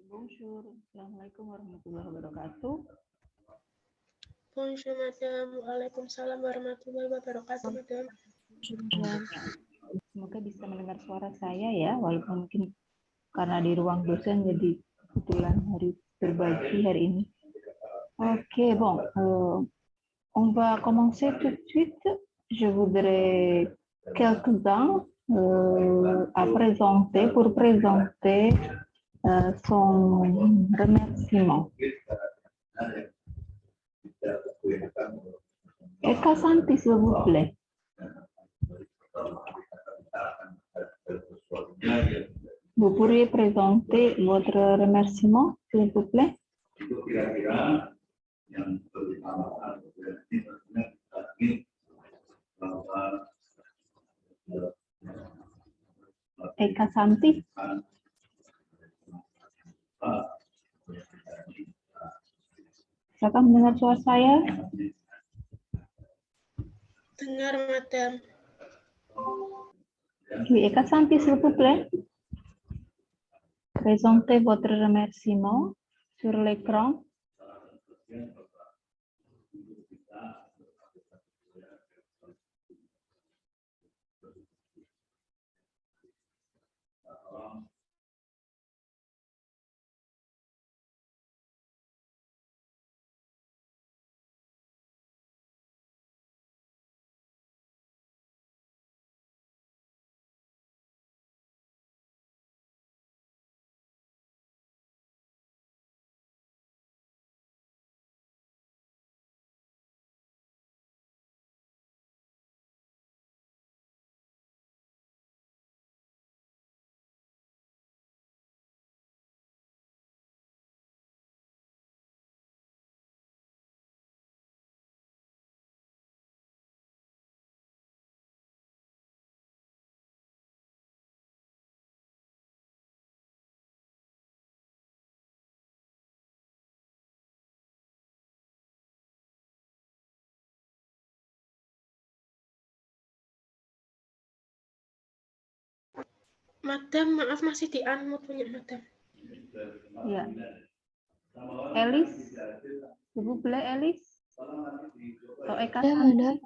Bonjour, Assalamualaikum warahmatullahi wabarakatuh. Bonjour, madame. Waalaikumsalam warahmatullahi wabarakatuh, madame. Semoga bisa mendengar suara saya ya, walaupun mungkin karena di ruang dosen jadi kebetulan hari berbagi hari ini. Ok, bon, on va commencer tout de suite. Je voudrais quelques-uns à présenter pour présenter son remerciement. Eka Santi, s'il vous plaît. Vous pourriez présenter votre remerciement, s'il vous plaît? Eka Santi. Siapa mendengar suara saya? Dengar, madame. Oui, Eka Santi, s'il vous plaît. Présentez votre remerciement sur l'écran. Madam, maaf masih di-unmute punya madam. Ya. Elis, s'il vous plaît, Elis. Atau Eka Santi.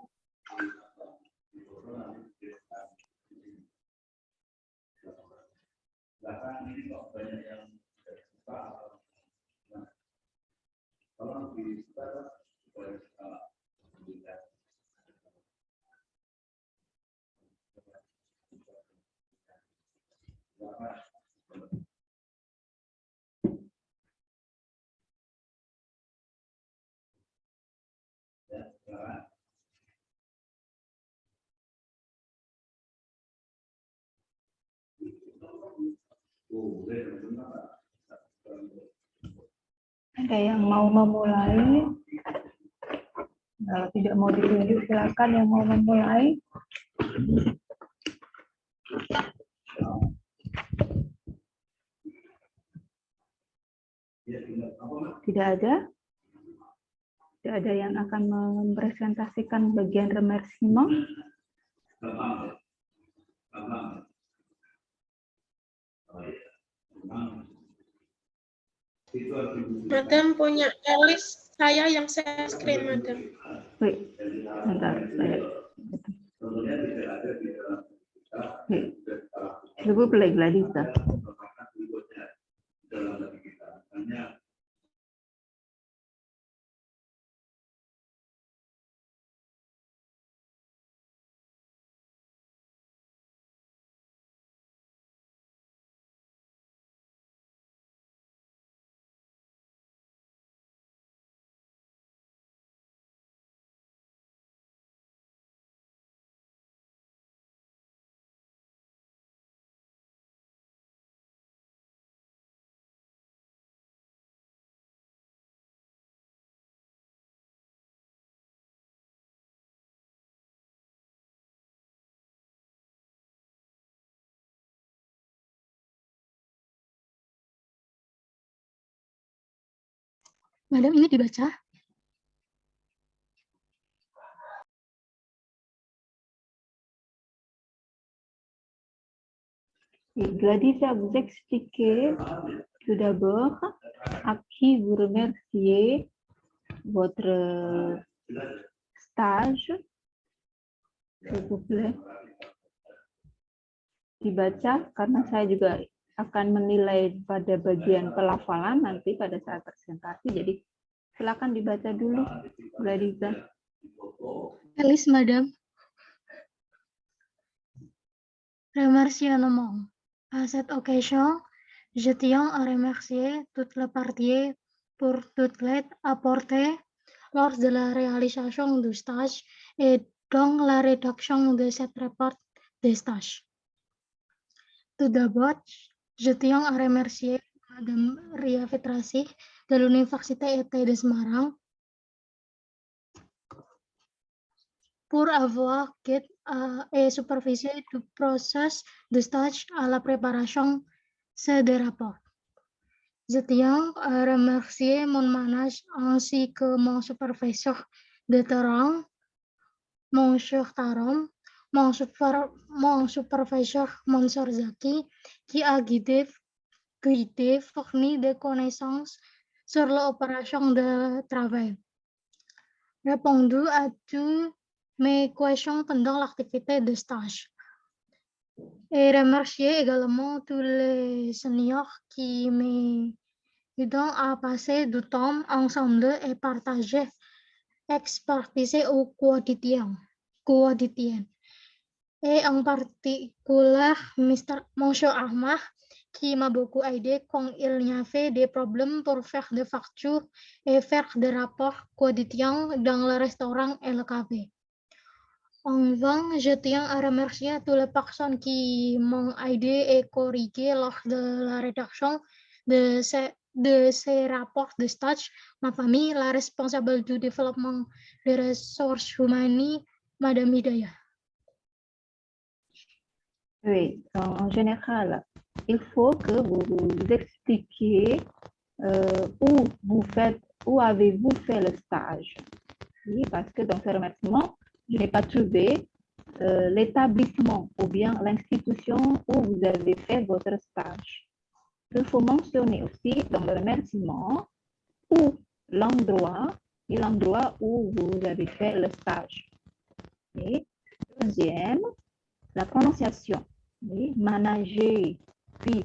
Ada yang mau memulai? Kalau tidak mau ditunjuk, silakan yang mau memulai. Tidak ada? Tidak ada yang akan mempresentasikan bagian remerciement? Madam punya Elis, saya yang share screen, madam. Wait, bentar. S'il vous plaît, Gladys. Madam, ini dibaca? Gladys a vous expliqué Tout d'abord, à qui vous remerciez votre stage, s'il vous plaît. Dibaca, karena saya juga akan menilai pada bagian pelafalan nanti pada saat presentasi. Jadi silakan dibaca dulu, Gladiza. Alice, madame. Remerciements. À cette occasion, je tiens à remercier toutes les parties pour toute l'aide apportée lors de la réalisation du stage et dans la rédaction de cette rapport de stage. Tout d'abord, je tiens à remercier Madame Ria Fitrasih de l'Université ET de Semarang pour avoir guidé et supervisé le processus de stage à la préparation de rapport. Je tiens à remercier mon manager ainsi que mon superviseur de terrain, mon cher Tarom, mon superviseur Mansour Zaki, qui a guidé, fourni des connaissances sur l'opération de travail. Répondu à toutes mes questions pendant l'activité de stage. Et remercier également tous les seniors qui m'aident à passer du temps ensemble et partager expertise au quotidien. Et en particulier, Monsieur Ahmad, qui m'a beaucoup aidé quand il y avait des problèmes pour faire des factures et faire des rapports quotidiens dans le restaurant et le café. Enfin, je tiens à remercier toutes les personnes qui m'ont aidé et corrigé lors de la rédaction de ces rapports de stage, ma famille, la responsable du développement des ressources humaines, Madame Hidayah. Oui, en général, il faut que vous expliquiez où avez-vous fait le stage. Oui, parce que dans ce remerciement, je n'ai pas trouvé l'établissement ou bien l'institution où vous avez fait votre stage. Il faut mentionner aussi dans le remerciement où l'endroit où vous avez fait le stage. Et deuxième, la prononciation. Oui, manager, puis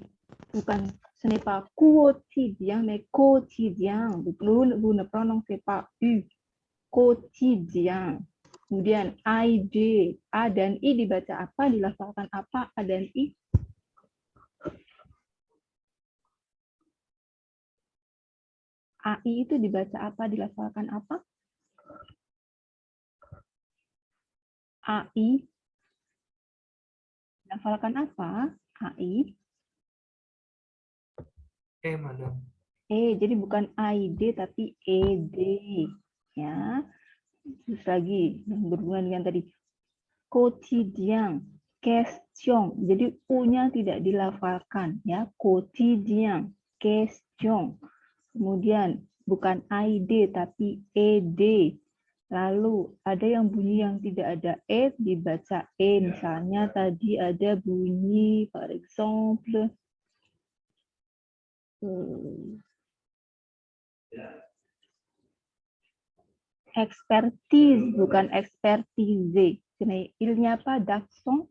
ce n'est pas quotidien, mais quotidien. Vous ne prononcez pas U. Quotidien. Kemudian ID, A dan I dibaca apa, dilafalkan apa, A dan I? AI itu dibaca apa, dilafalkan apa? AI dilafalkan apa? AI? Madam. Jadi bukan ID tapi ED. Ya. Terus lagi yang berhubungan dengan tadi quotidien, question. Jadi U-nya tidak dilafalkan ya, quotidien, question. Kemudian bukan ID tapi ED. Lalu ada yang bunyi yang tidak ada E dibaca E. Misalnya tadi ada bunyi par exemple expertise bukan expertise. Il n'y a pas d'accent.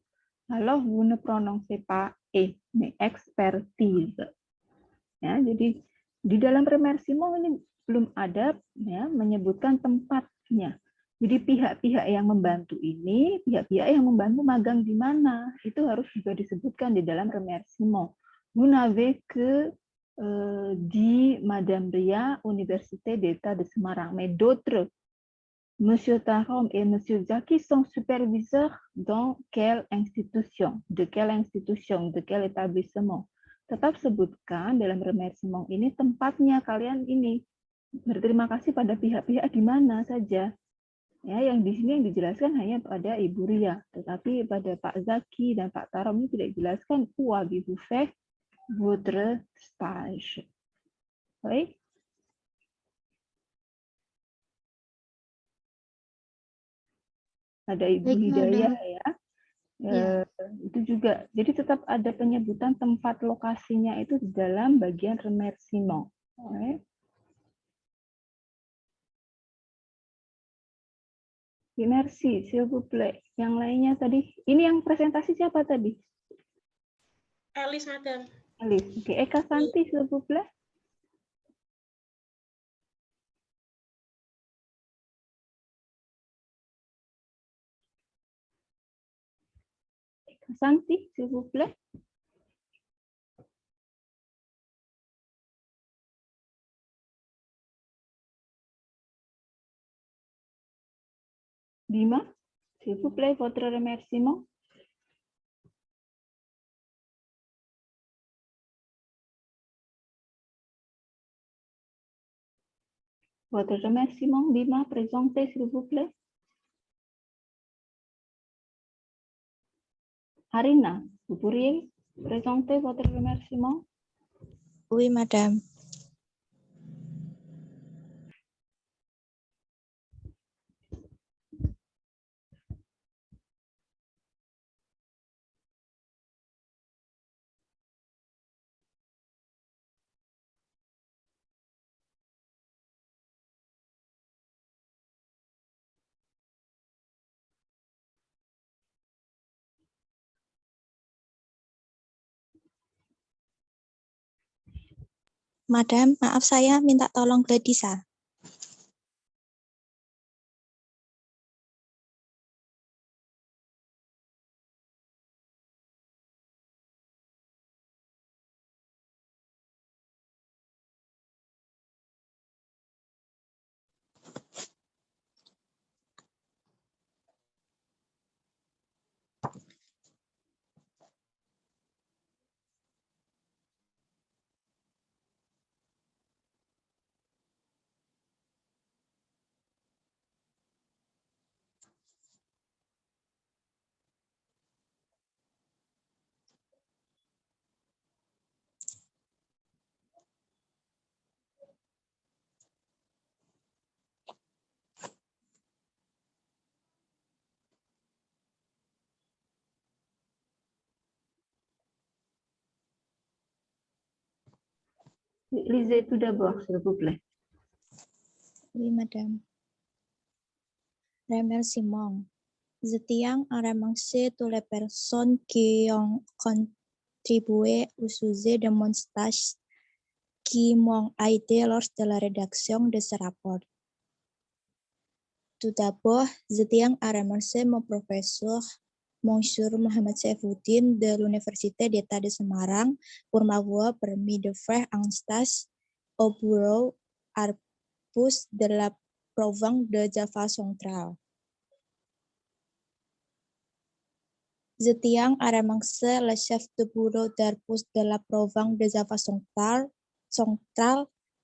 Alors vous ne prononcez pas E, mais expertise. Ya, jadi di dalam remerciement ini belum ada ya menyebutkan tempatnya. Jadi pihak-pihak yang membantu ini, pihak-pihak yang membantu magang di mana, itu harus juga disebutkan di dalam remerciement. Vous n'avez que di Madame Ria, Université d'État de Semarang, mais d'autres, Monsieur Tarom et Monsieur Zaki sont superviseurs dans quelle institution, de quel établissement. Tetap sebutkan dalam remerciement ini tempatnya kalian ini. Berterima kasih pada pihak-pihak di mana saja. Ya, yang di sini yang dijelaskan hanya pada Ibu Ria, tetapi pada Pak Zaki dan Pak Tarom ini tidak dijelaskan où avez-vous fait votre stage. Baik. Ada Ibu Hidayah ya. Iya. Itu juga. Jadi tetap ada penyebutan tempat lokasinya itu di dalam bagian remerciement. Oke. Merci, s'il vous plaît. Yang lainnya tadi, ini yang presentasi siapa tadi? Elis, Madam. Elis. Oke, Eka Santi, s'il vous plaît. Eka Santi, s'il vous plaît. Dima, s'il vous plaît, votre remerciement. Votre remerciement, Dima, présentez, s'il vous plaît. Arina, vous pourriez présenter votre remerciement? Oui, madame. Madam, maaf saya minta tolong Gladisa. Lisez tout d'abord, s'il vous plaît. Oui, madame. Remerciement. Je tiens à remercier toutes les personnes qui ont contribué au sujet de mon stage qui m'ont aidé lors de la rédaction de ce rapport. Tout d'abord, je tiens à remercier mon professeur, Monsieur Mohamed Saifuddin de l'Université d'État de Semarang pour m'avoir permis de faire un stage au bureau Arpus de la province de Java Central. Je tiens à remercier le chef de bureau d'Arpus de la province de Java Central,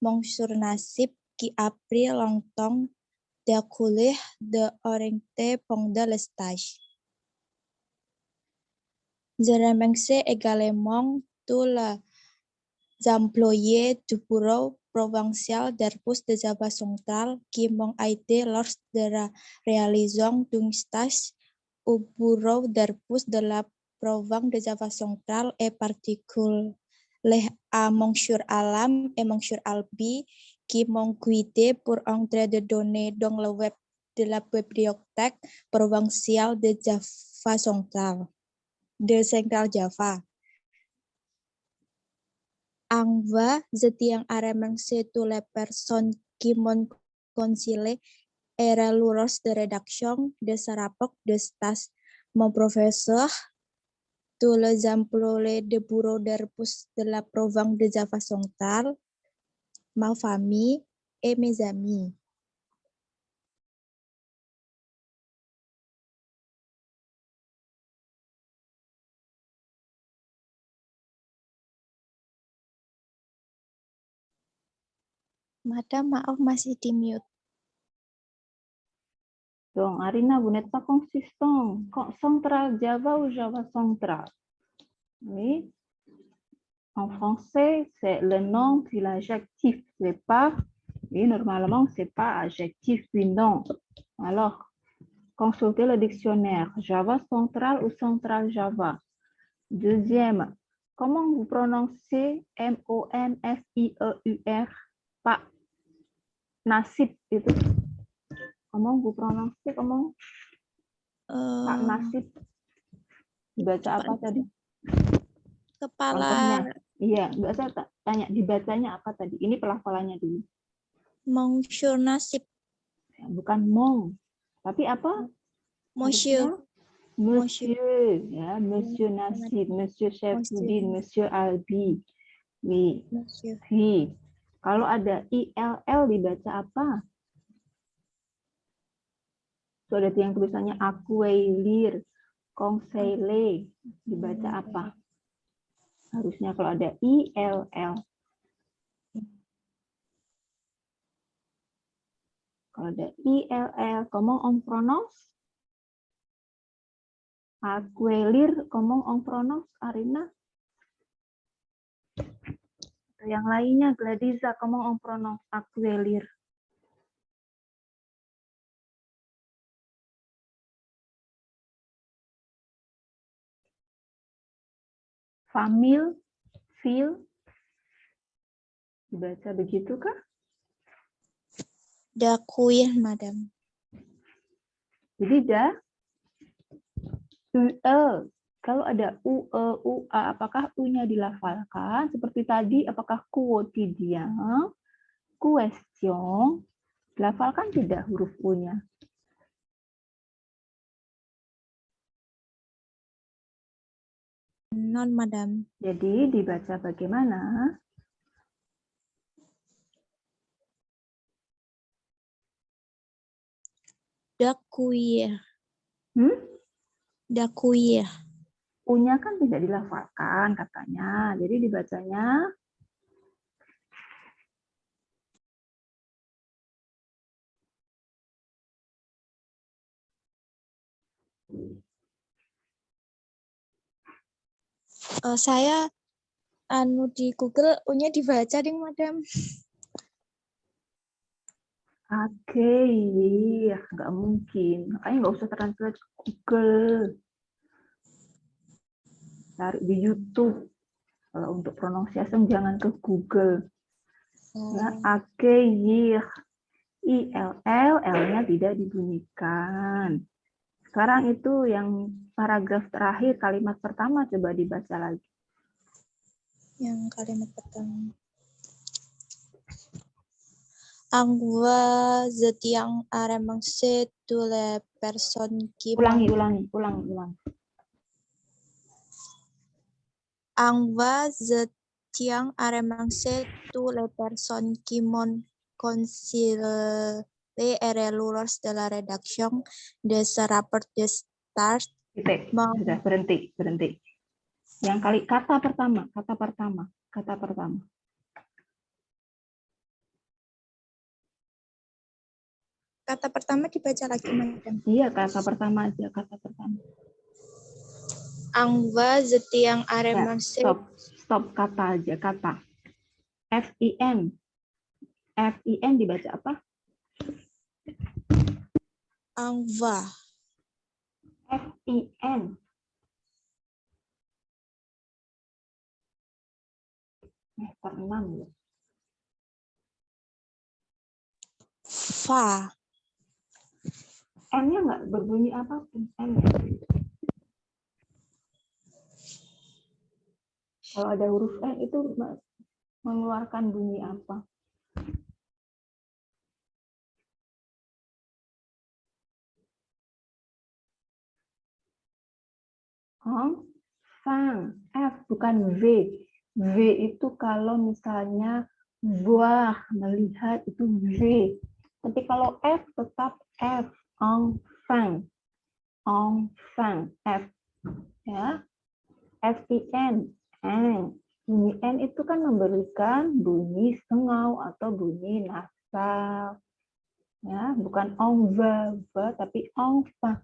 Monsieur Nasib, qui a pris longtemps d'accueillir de orienter pendant le stage. Je remercie également tous les employés du bureau provincial d'Arpus de Java Central qui m'ont aidé lors de la réalisation d'un stage au bureau d'Arpus de la province de Java Central et particulièrement à Monsieur Alam et Monsieur Albi qui m'ont guidé pour entrer des données dans le web de la bibliothèque provinciale de Java Central, de Central Java. Enfin, je tiens à remercier toutes les personnes qui m'ont conseillé et lors de rédaction de ce rapport de stage, mon professeur, tous les employés du bureau d'Arpus de la province de Java Central, ma famille et mes amis. Madame, maaf masih di mute. Donc, Arina, vous n'êtes pas consistant. Central Java ou Java Central? Oui. En français, c'est le nom puis l'adjectif. C'est pas, et normalement, c'est pas adjectif puis nom. Alors, consultez le dictionnaire. Java central ou central Java. Deuxième, comment vous prononcez M-O-N-S-I-E-U-R? Pak Nasib itu. Comment vous prononcez? Comment? Pak Nasib. Dibaca apa tadi? Kepala. Contohnya. Iya, enggak saya tanya dibacanya apa tadi. Ini pelafalannya dulu. Monsieur Nasib. Bukan mong, tapi apa? Monsieur. Monsieur, ya, Monsieur Nasib, Monsieur Syafuddin, Monsieur Albi. Oui. Monsieur. Oui. Kalau ada ILL dibaca apa? So, ada yang tulisannya Akuelir, Kongseile, dibaca apa? Harusnya kalau ada ILL. Kalau ada ILL, comment on prononce? Akuelir, comment on prononce, Arina? Yang lainnya, Gladiza, comment on prononce Akuelir? Famil, fil, dibaca begitu kah? Dakuir, Madam. Jadi UE. Kalau ada UE, UA, apakah U-nya dilafalkan? Seperti tadi, apakah quotidien, question, dilafalkan tidak huruf U-nya? Non, Madam. Jadi dibaca bagaimana? Dakuir. U-nya Dakuir. kan tidak dilafalkan katanya. Jadi dibacanya Saya di Google U-nya dibaca ding, Madam. oke, nggak mungkin. Makanya nggak usah translate Google. Cari di YouTube. Kalau untuk pronunciation jangan ke Google. Ya, akeyir. ILL, L-nya tidak dibunyikan. Sekarang itu yang paragraf terakhir, kalimat pertama coba dibaca lagi. Yang kalimat pertama. Angwa zetiang aremangse tule person qui Ulangi. Angwa zetiang aremangse tule person qui mon concile erreurs de la rédaction de ce rapport de start. Sudah, berhenti. Yang kata pertama. Kata pertama dibaca lagi, Madam. Iya, kata pertama aja, kata pertama. Angwa zetiang aremangse. Stop kata aja, kata. FIN. FIN dibaca apa? Angwa. FIN. Semester 6 ya. Fa. N-nya nggak berbunyi apapun. N. Kalau ada huruf N itu mengeluarkan bunyi apa? Enfant. F bukan V. V itu kalau misalnya voir, melihat itu V. Tapi kalau F tetap F. Enfant. F. Ya. FIN. N. Bunyi N itu kan memberikan bunyi sengau atau bunyi nasal. Ya, bukan va, tapi enfant.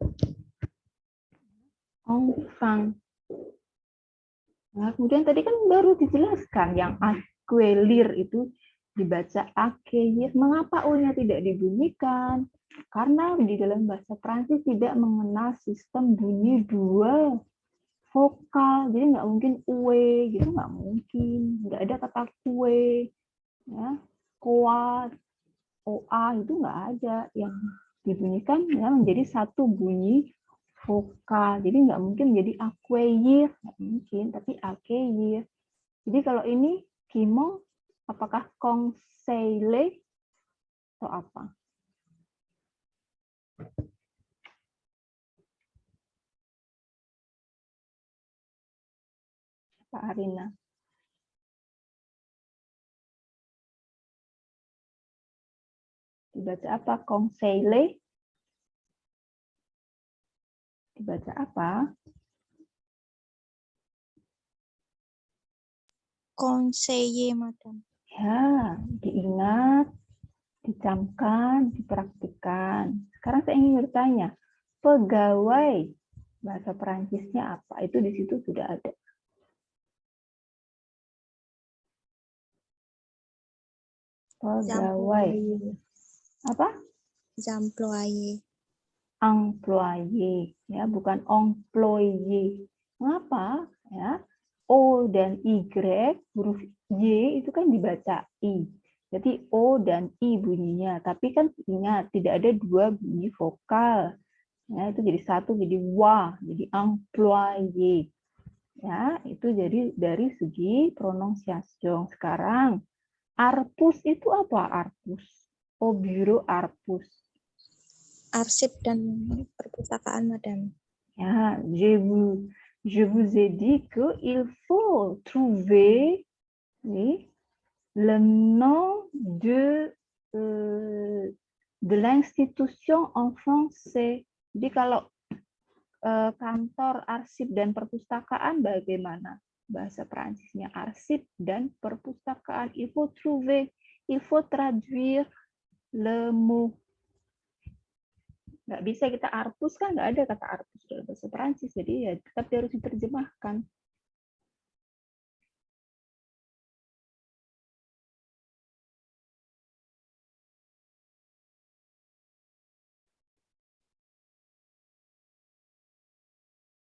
Enfant. Nah, kemudian tadi kan baru dijelaskan yang akuelir itu dibaca accueillir. Mengapa U-nya tidak dibunyikan? Karena di dalam bahasa Prancis tidak mengenal sistem bunyi dua vokal, jadi nggak mungkin ue gitu, nggak mungkin, nggak ada kata kue, ya, kuat, oa itu nggak ada yang dibunyikan ya menjadi satu bunyi vokal, jadi nggak mungkin menjadi accueillir, nggak mungkin, tapi accueillir. Jadi kalau ini Kimong, apakah conseiller atau apa? Pak Arina. Dibaca apa? Conseiller? Dibaca apa? Conseiller, Madam. Ya, diingat, dicamkan, dipraktikkan. Sekarang saya ingin bertanya, pegawai bahasa Perancisnya apa? Itu di situ sudah ada. Pegawai. Apa? Employé. Employé, ya, bukan employé. Mengapa? Ya, O dan Y, huruf Y itu kan dibaca I. Jadi O dan I bunyinya. Tapi kan ingat, tidak ada dua bunyi vokal. Ya, itu jadi satu, jadi wa, jadi employé. Ya, itu jadi dari segi pronunciation. Sekarang, arpus itu apa arpus? Au bureau arpus. Arsip dan perpustakaan, Madam. Ya, je vous ai dit qu'il faut trouver oui, le nom de l'institution en français. Jadi kalau kantor arsip dan perpustakaan bagaimana bahasa Perancisnya arsip dan perpustakaan? Il faut trouver, il faut traduire le mot. Nggak bisa kita arpus kan, nggak ada kata arpus dalam bahasa Perancis, jadi ya tetap harus diterjemahkan.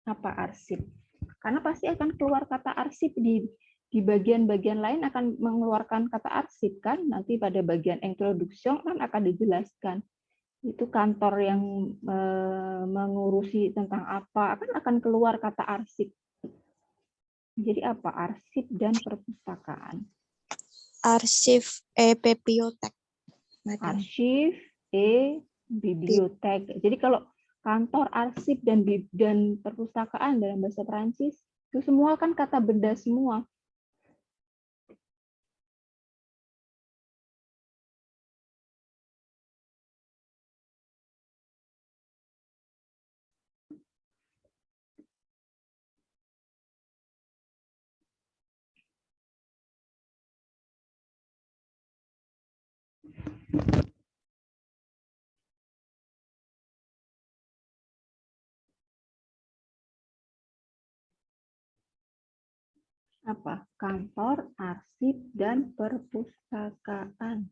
Apa arsip? Karena pasti akan keluar kata arsip di bagian-bagian lain akan mengeluarkan kata arsip kan, nanti pada bagian introduction kan akan dijelaskan. Itu kantor yang mengurusi tentang apa, akan keluar kata arsip. Jadi apa? Arsip dan perpustakaan. Arsif bibliotek, Madam. Arsip bibliotek. Jadi kalau kantor arsip dan perpustakaan dalam bahasa Perancis itu semua kan kata benda semua. Apa? Kantor, arsip, dan perpustakaan.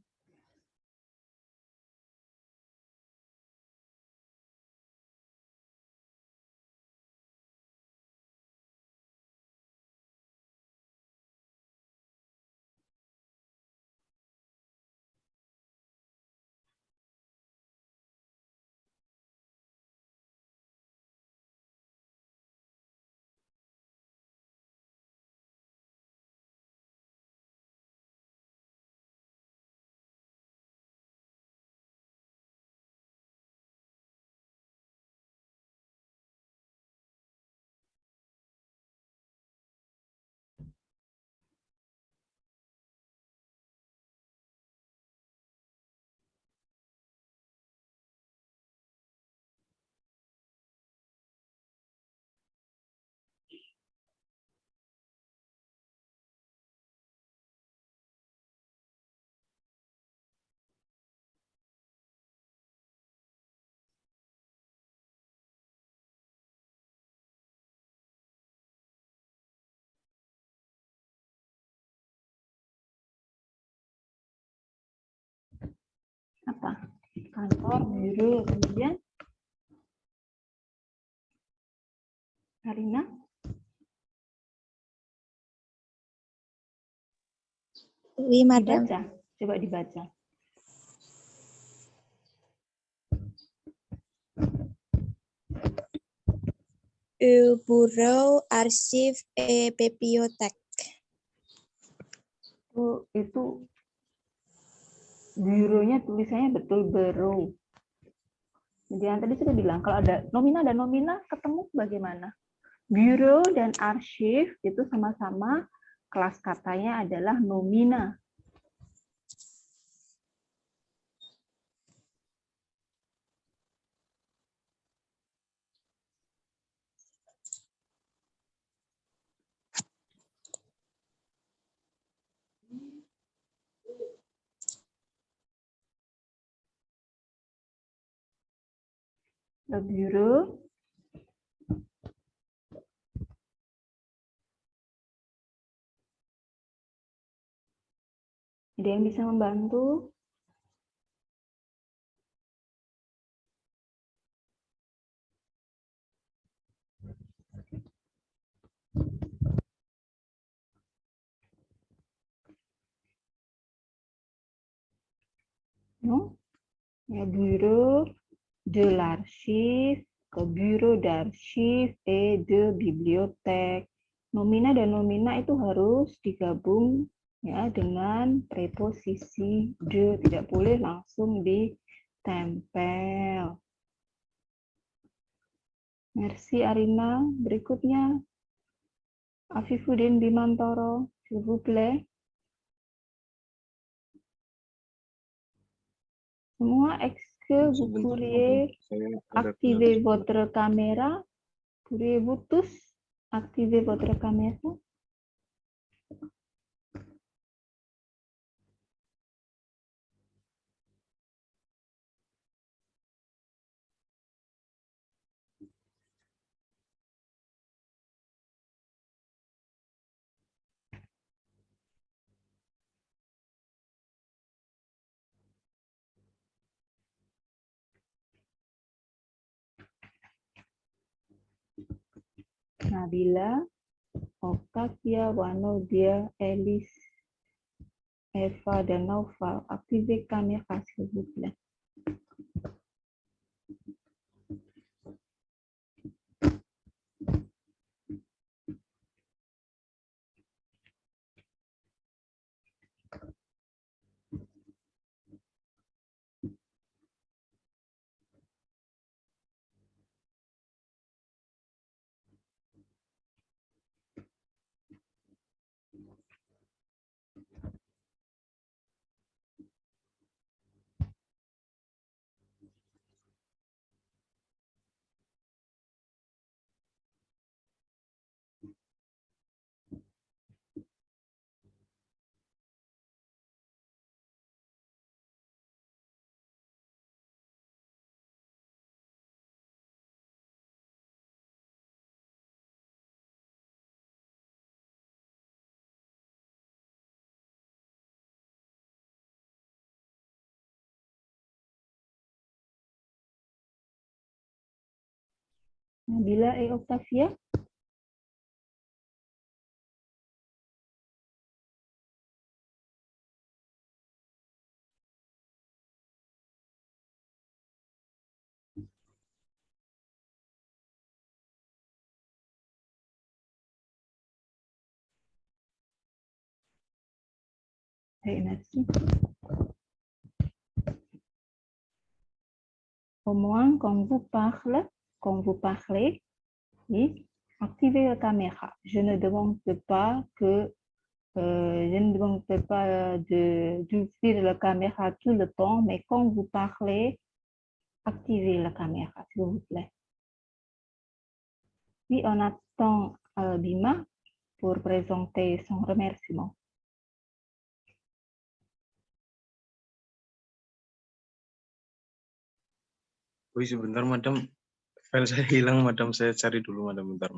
Apa? Kantor, biro, kemudian Karina. Oui, madame. Dibaca. Coba dibaca. Bureau, archive, et bibliothèque. Itu bironya tulisannya betul bureau. Jadi yang tadi sudah bilang, kalau ada nomina dan nomina ketemu bagaimana? Bureau dan arsip itu sama-sama kelas katanya adalah nomina. Le bureau ada yang bisa membantu? No? Ya, bureau de l'archive, ke bureau d'archive et de bibliothèque. Nomina dan nomina itu harus digabung ya dengan preposisi de, tidak boleh langsung ditempel. Merci Arina. Berikutnya Afifuddin Bimantoro, s'il vous plaît. Semua, est-ce que vous pourriez activer votre caméra? Pourriez-vous tous activer votre caméra? Nabila, Octavia, Wanodia, Elis, Eva, dan Naufal. Activez caméra, s'il vous plaît. Nabila et Octavia. Merci. Au moins, quand vous parlez, oui, activez la caméra. Je ne demande pas d'ouvrir la caméra tout le temps, mais quand vous parlez, activez la caméra, s'il vous plaît. Puis on attend Bima pour présenter son remerciement. Wih, sebentar, Madam. File saya hilang, Madam. Saya cari dulu, Madam. Bentar.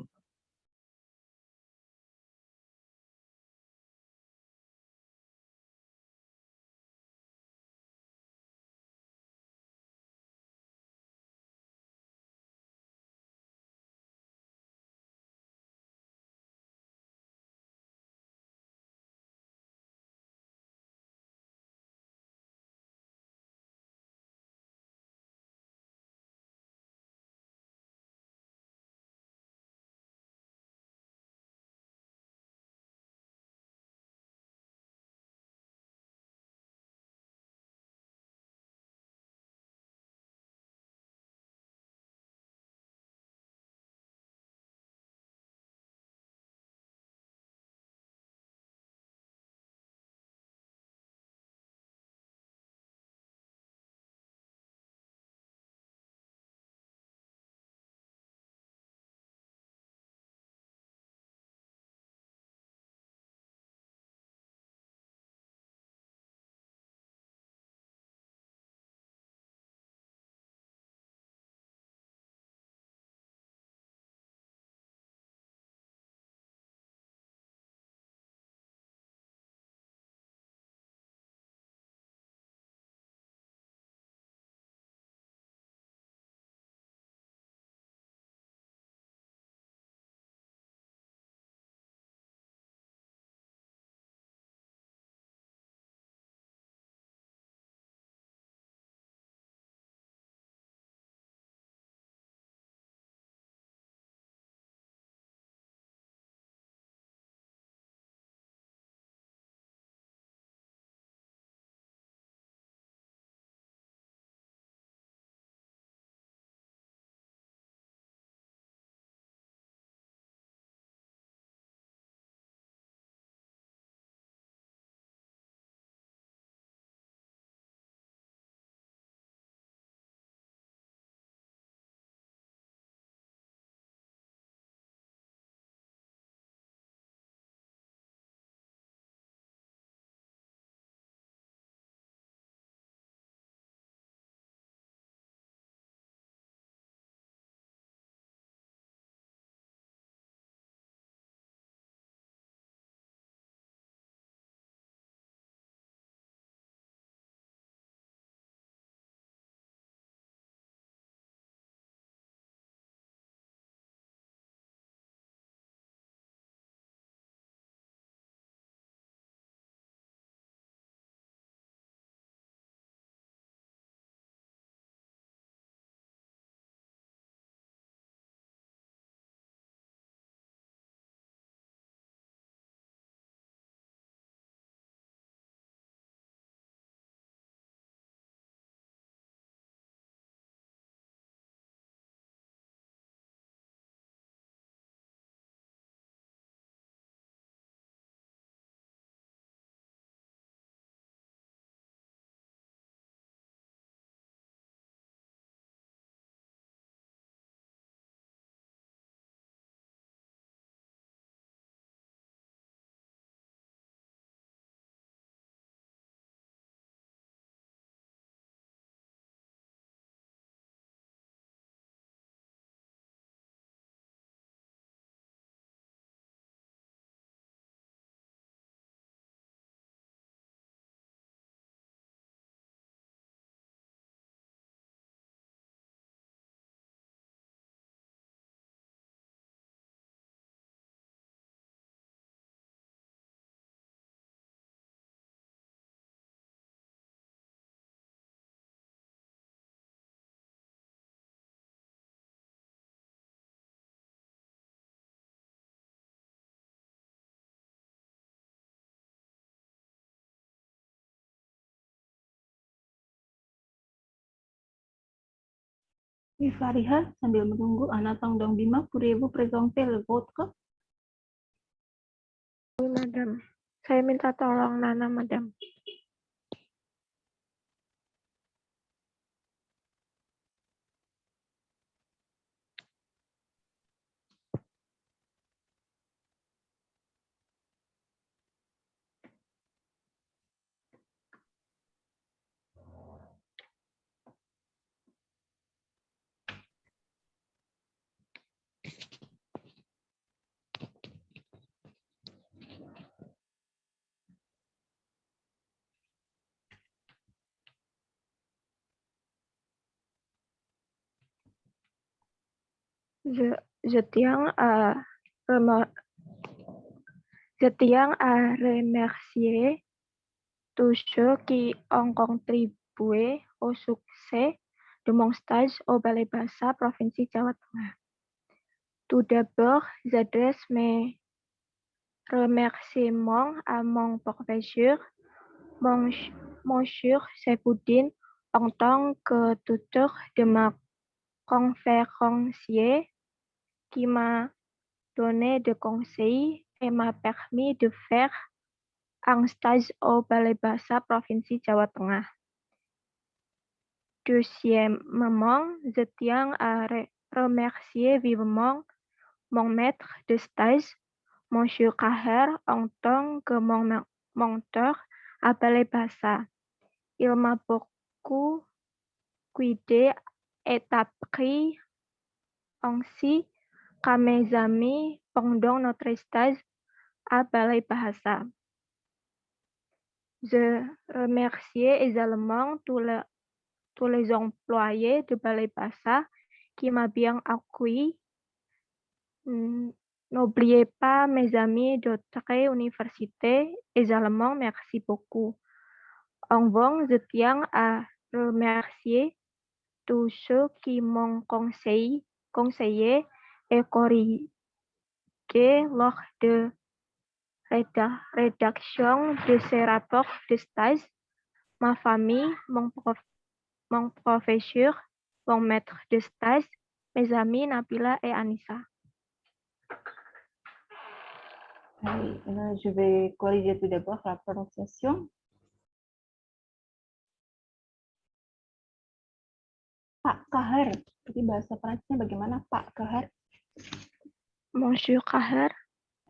Fariha, sambil menunggu, Ana Tongdong Bima, pourriez-vous présenter le vôtre? Oui, madame. Saya minta tolong Nana, madame. Je tiens à remercier tous ceux qui ont contribué au succès de mon stage au Balai Bahasa Provinsi Jawa Tengah. Tout d'abord, j'adresse mes remerciements à mon professeur, Monsieur Saifuddin, en tant que tuteur de ma conférencier, qui m'a donné des conseils et m'a permis de faire un stage au Balai Bahasa Provinsi Jawa Tengah. Deuxièmement, je tiens à remercier vivement mon maître de stage, Monsieur Kaher, en tant que mon mentor à Balai Bahasa. Il m'a beaucoup guidé et appris ainsi qu'à mes amis pendant notre stage à Balai Bahasa. Je remercie également tous les employés de Balai Bahasa qui m'ont bien accueilli. N'oubliez pas mes amis d'autres universités également, merci beaucoup. Enfin, je tiens à remercier tous ceux qui m'ont conseillé et corrigé lors de rédaction de ces rapports de stage, ma famille, mon professeur, mon maître de stage, mes amis Nabila et Anissa. Je vais corriger tout d'abord la prononciation. Pak Kahar, jadi bahasa Prancisnya bagaimana Pak Kahar? Monsieur Kahar.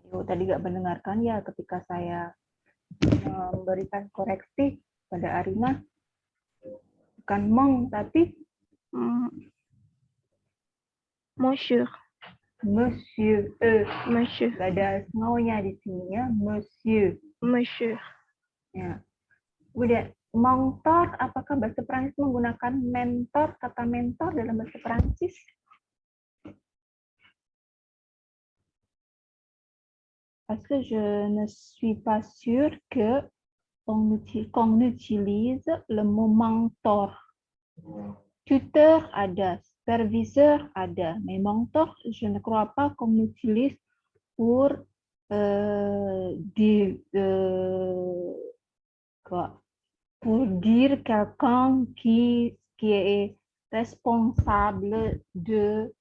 Tadi nggak mendengarkan ya ketika saya memberikan koreksi pada Arina. Bukan mong, tapi Monsieur. Monsieur. Monsieur. Nggak ada ngau-nya di sini ya. Monsieur. Monsieur. Ya. Kemudian, mentor, apakah bahasa Prancis menggunakan mentor, kata mentor dalam bahasa Prancis? Parce que je ne suis pas sûre que qu'on utilise le mot mentor. Tuteur ada, superviseur ada, mais mentor, je ne crois pas qu'on utilise pour dire quelqu'un qui est responsable de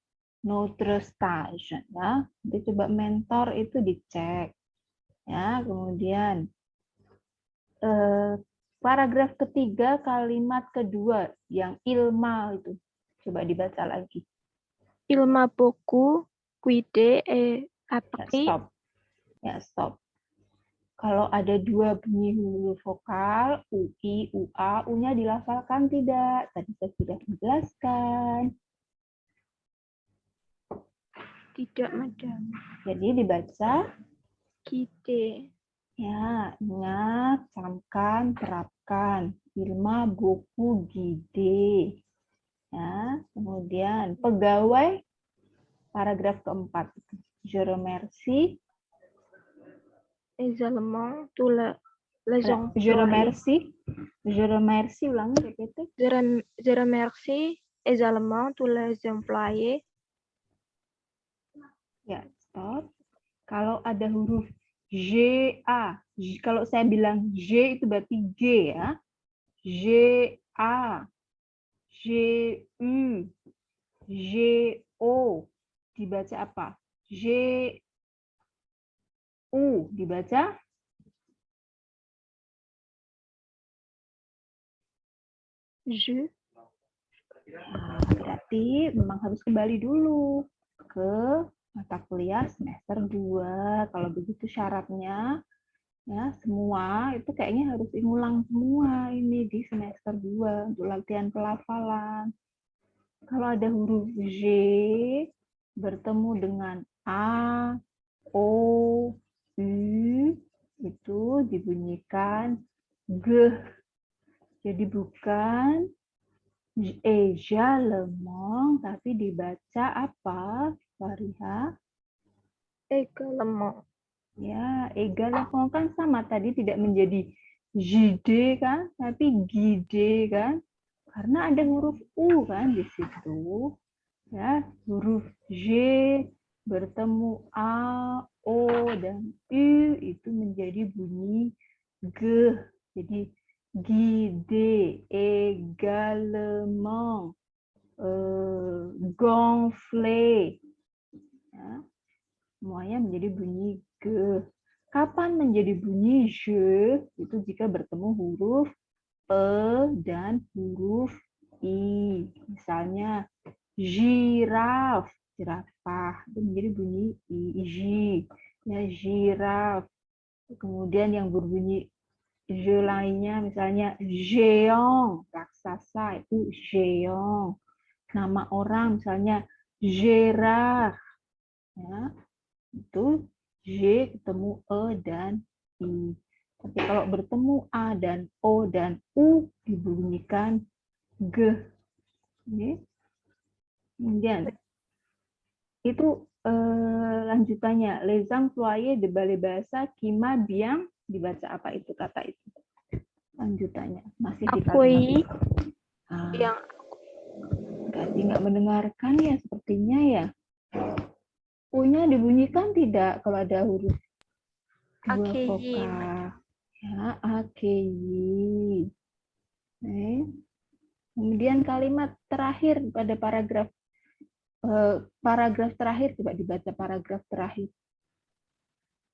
notre stage. Ya, jadi coba mentor itu dicek. Ya, kemudian paragraf ketiga, kalimat kedua yang Ilma itu. Coba dibaca lagi. Ilma beaucoup guidé et appris. Stop. Ya, stop. Kalau ada dua bunyi huruf vokal, UI, UA, U-nya dilafalkan tidak? Tadi saya sudah menjelaskan. Tidak, madam. Jadi dibaca. Guidé. Ya, ingat, camkan, terapkan. Ilma beaucoup guidé. Ya, kemudian pegawai, paragraf keempat. Je remercie. Également tous les employés. Je remercie, ulangi, répétez. Je remercie également tous les employés. Ya, stop. Kalau ada huruf G, A. Kalau saya bilang G itu berarti G ya. G, A. G, U. J-O dibaca apa? J-U dibaca? Je. Nah, berarti memang harus kembali dulu ke mata kuliah semester 2. Kalau begitu syaratnya, ya semua itu kayaknya harus diulang semua ini di semester 2 untuk latihan pelafalan. Kalau ada huruf J bertemu dengan A, O, U, itu dibunyikan G. Jadi bukan également, tapi dibaca apa, Fariha? Également. Ya, également kan sama tadi tidak menjadi JD kan, tapi guide kan. Karena ada huruf U kan di situ. Ya, huruf J bertemu A, O, dan U itu menjadi bunyi G. Jadi guide, également, gonfler. Ya, semuanya menjadi bunyi G. Kapan menjadi bunyi J? Itu jika bertemu huruf E dan huruf I. Misalnya, giraffe, jerapah, itu menjadi bunyi I, ya, giraffe. Kemudian yang berbunyi J lainnya, misalnya géant, raksasa, itu géant. Nama orang, misalnya Gerard, ya, itu J ketemu E dan I. Tapi kalau bertemu A dan O dan U dibunyikan G. Oke. Kemudian itu lanjutannya, les employés de balai bahasa Kima Biang dibaca apa itu kata itu? Lanjutannya masih di Akui. kalimat. Yang Berarti nggak mendengarkan ya sepertinya ya. U-nya dibunyikan tidak kalau ada huruf dua AKY. vokal? Ya, AKY. Kemudian kalimat terakhir pada paragraf terakhir, coba dibaca paragraf terakhir.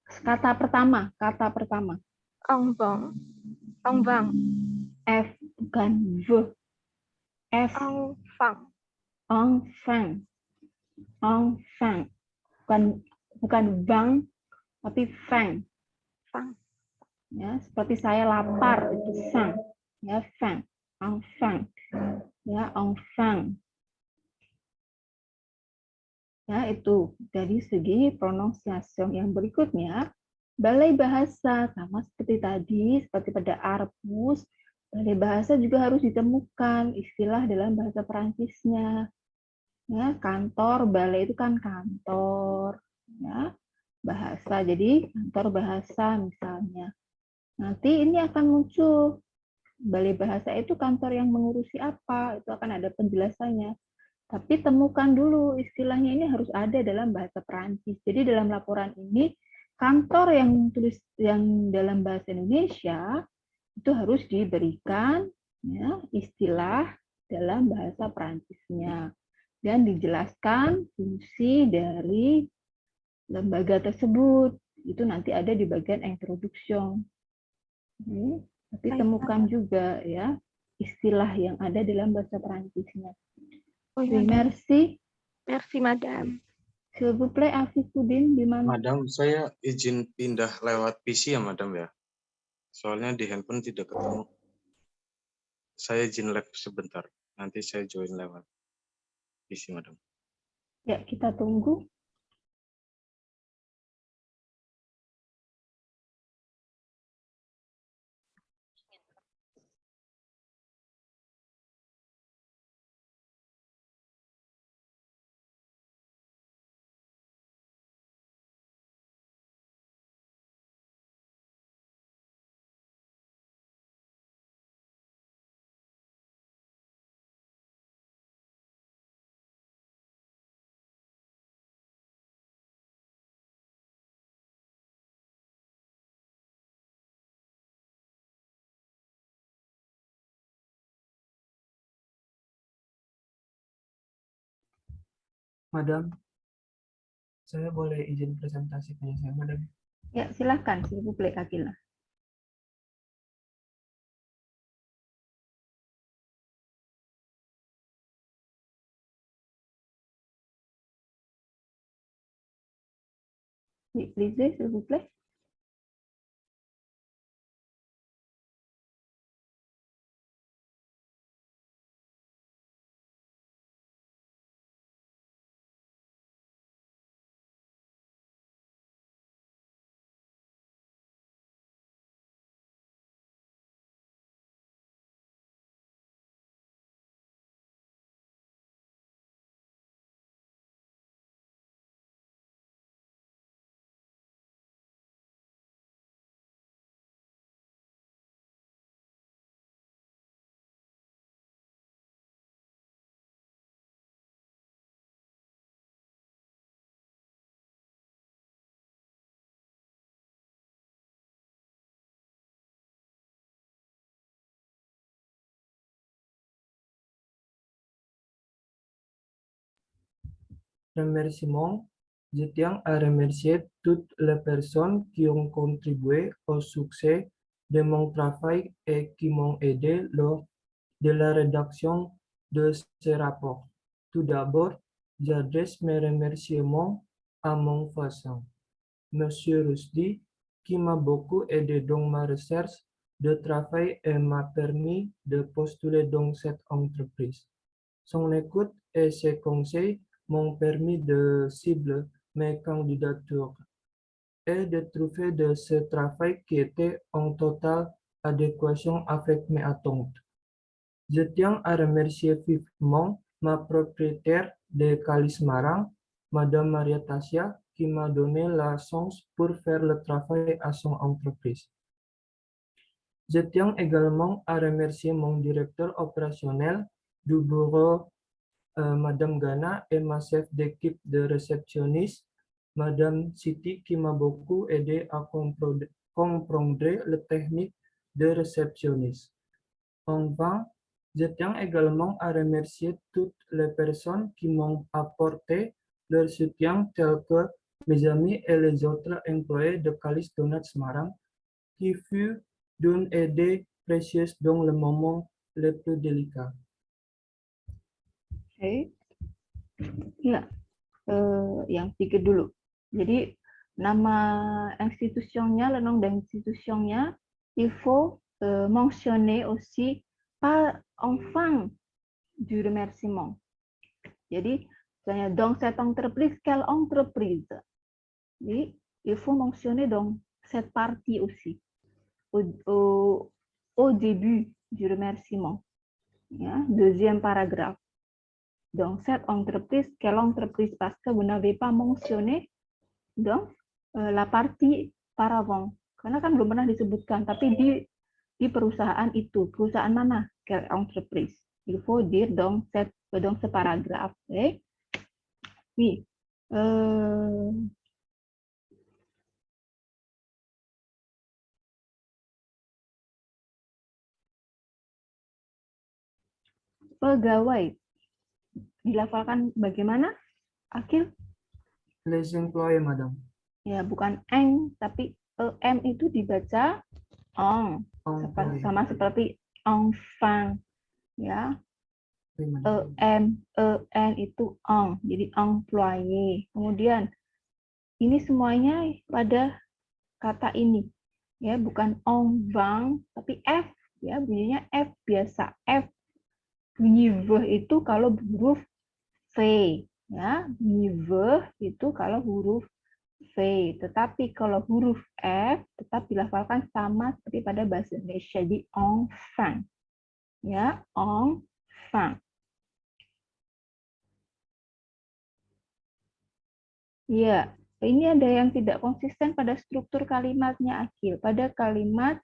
Kata pertama. Envang. Envang. F bukan V. F. Enfant. Enfant. Enfant. Bukan bang, tapi fang. Fang. Ya, seperti saya lapar itu sang. Ya, fang. Enfant. Ya, enfant. Ya, itu dari segi pronunciation. Yang berikutnya, balai bahasa sama seperti tadi, seperti pada Arpus, balai bahasa juga harus ditemukan istilah dalam bahasa Perancisnya. Ya, kantor, balai itu kan kantor. Ya, bahasa, jadi kantor bahasa misalnya. Nanti ini akan muncul balai bahasa itu kantor yang mengurusi apa, itu akan ada penjelasannya. Tapi temukan dulu istilahnya ini harus ada dalam bahasa Perancis. Jadi dalam laporan ini kantor yang tulis yang dalam bahasa Indonesia itu harus diberikan ya, istilah dalam bahasa Perancisnya dan dijelaskan fungsi dari lembaga tersebut. Itu nanti ada di bagian introduction. Tapi temukan juga ya istilah yang ada dalam bahasa Perancisnya. Oh, Oui, merci. Merci, Madame. S'il vous plaît, Afifuddin, di mana? Madam, saya izin pindah lewat PC ya, Madam ya. Soalnya di handphone tidak ketemu. Saya izin live sebentar. Nanti saya join lewat PC, Madam. Ya, kita tunggu. Madam, saya boleh izin presentasi punya saya, Madam? Ya, silahkan, s'il vous plaît, Akila. Lisez, s'il vous plaît. Remerciements. Je tiens à remercier toutes les personnes qui ont contribué au succès de mon travail et qui m'ont aidé lors de la rédaction de ce rapport. Tout d'abord, j'adresse mes remerciements à mon voisin, Monsieur Rusdi, qui m'a beaucoup aidé dans ma recherche de travail et m'a permis de postuler dans cette entreprise. Son écoute et ses conseils m'ont permis de cibler mes candidatures et de trouver de ce travail qui était en totale adéquation avec mes attentes. Je tiens à remercier vivement ma propriétaire de Kalismarang, Madame Maria Tassia, qui m'a donné la chance pour faire le travail à son entreprise. Je tiens également à remercier mon directeur opérationnel du bureau, Madame Gana, et ma chef d'équipe de réceptionniste, Madame Siti, qui m'a beaucoup aidé à comprendre la technique de réceptionniste. Enfin, je tiens également à remercier toutes les personnes qui m'ont apporté leur soutien, tels que mes amis et les autres employés de Kalis Donat Semarang, qui furent d'une aide précieuse dans le moment le plus délicat. Oke. Ya, yang sedikit dulu. Jadi nama institutionnya, le nom d'institutionnya, il faut mentionner aussi pas enfin du remerciement. Jadi misalnya dans cette entreprise, quelle entreprise? Jadi il faut mentionner dans cette partie aussi au début du remerciement. Ya, deuxième paragraphe. Dans cette entreprise, quelle entreprise? Parce que vous n'avez pas mentionné dans la partie par avant. Karena kan belum pernah disebutkan, tapi di perusahaan itu. Perusahaan mana? Quelle entreprise? Il faut dire dans ce paragraphe. Okay? Oui. Pegawai. Dilafalkan bagaimana, Akil? Les employés, Madame. Ya, bukan eng, tapi em itu dibaca ong. Sama seperti enfant. Ya. En itu ong. Jadi employé. Kemudian, ini semuanya pada kata ini. Ya, bukan ong, bang, tapi F. Ya, bunyinya F biasa. F. Bunyi V itu kalau huruf V. Ya, bunyi V itu kalau huruf V, tetapi kalau huruf F tetap dilafalkan sama seperti pada bahasa Indonesia, jadi enfant. Ya, enfant. Ya, ini ada yang tidak konsisten pada struktur kalimatnya, Akil. Pada kalimat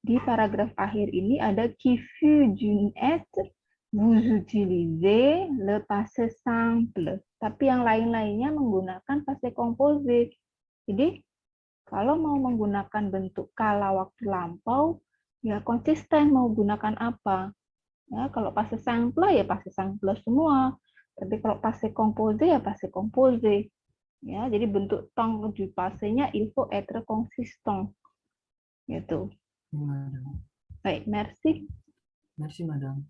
di paragraf akhir ini ada qui fut d'une être, vous utilisez le passé simple. Tapi yang lain-lainnya menggunakan passé composé. Jadi, kalau mau menggunakan bentuk kala waktu lampau, ya konsisten mau gunakan apa. Ya, kalau passé simple, ya passé simple semua. Tapi kalau passé composé ya passé composé. Ya, jadi bentuk temps du passé-nya il faut être consistant. Gitu. Madame. Baik, merci. Merci, Madame.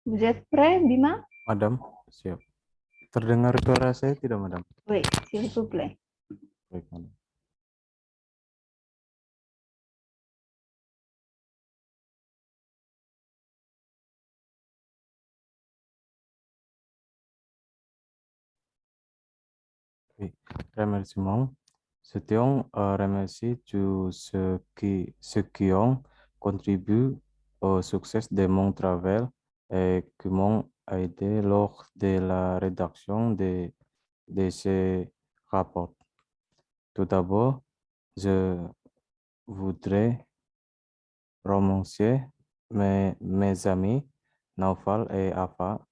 Vous êtes prêt, Bima? Madam, siap. Terdengar suara saya tidak, Madam? Oui, s'il vous plaît. Baik, Madam. Oui, remerciements. Je tiens à remercier tous ceux qui ont contribué au succès de mon travail et qui m'ont aidé lors de la rédaction de ces rapports. Tout d'abord, je voudrais remercier mes amis Naufal et Afa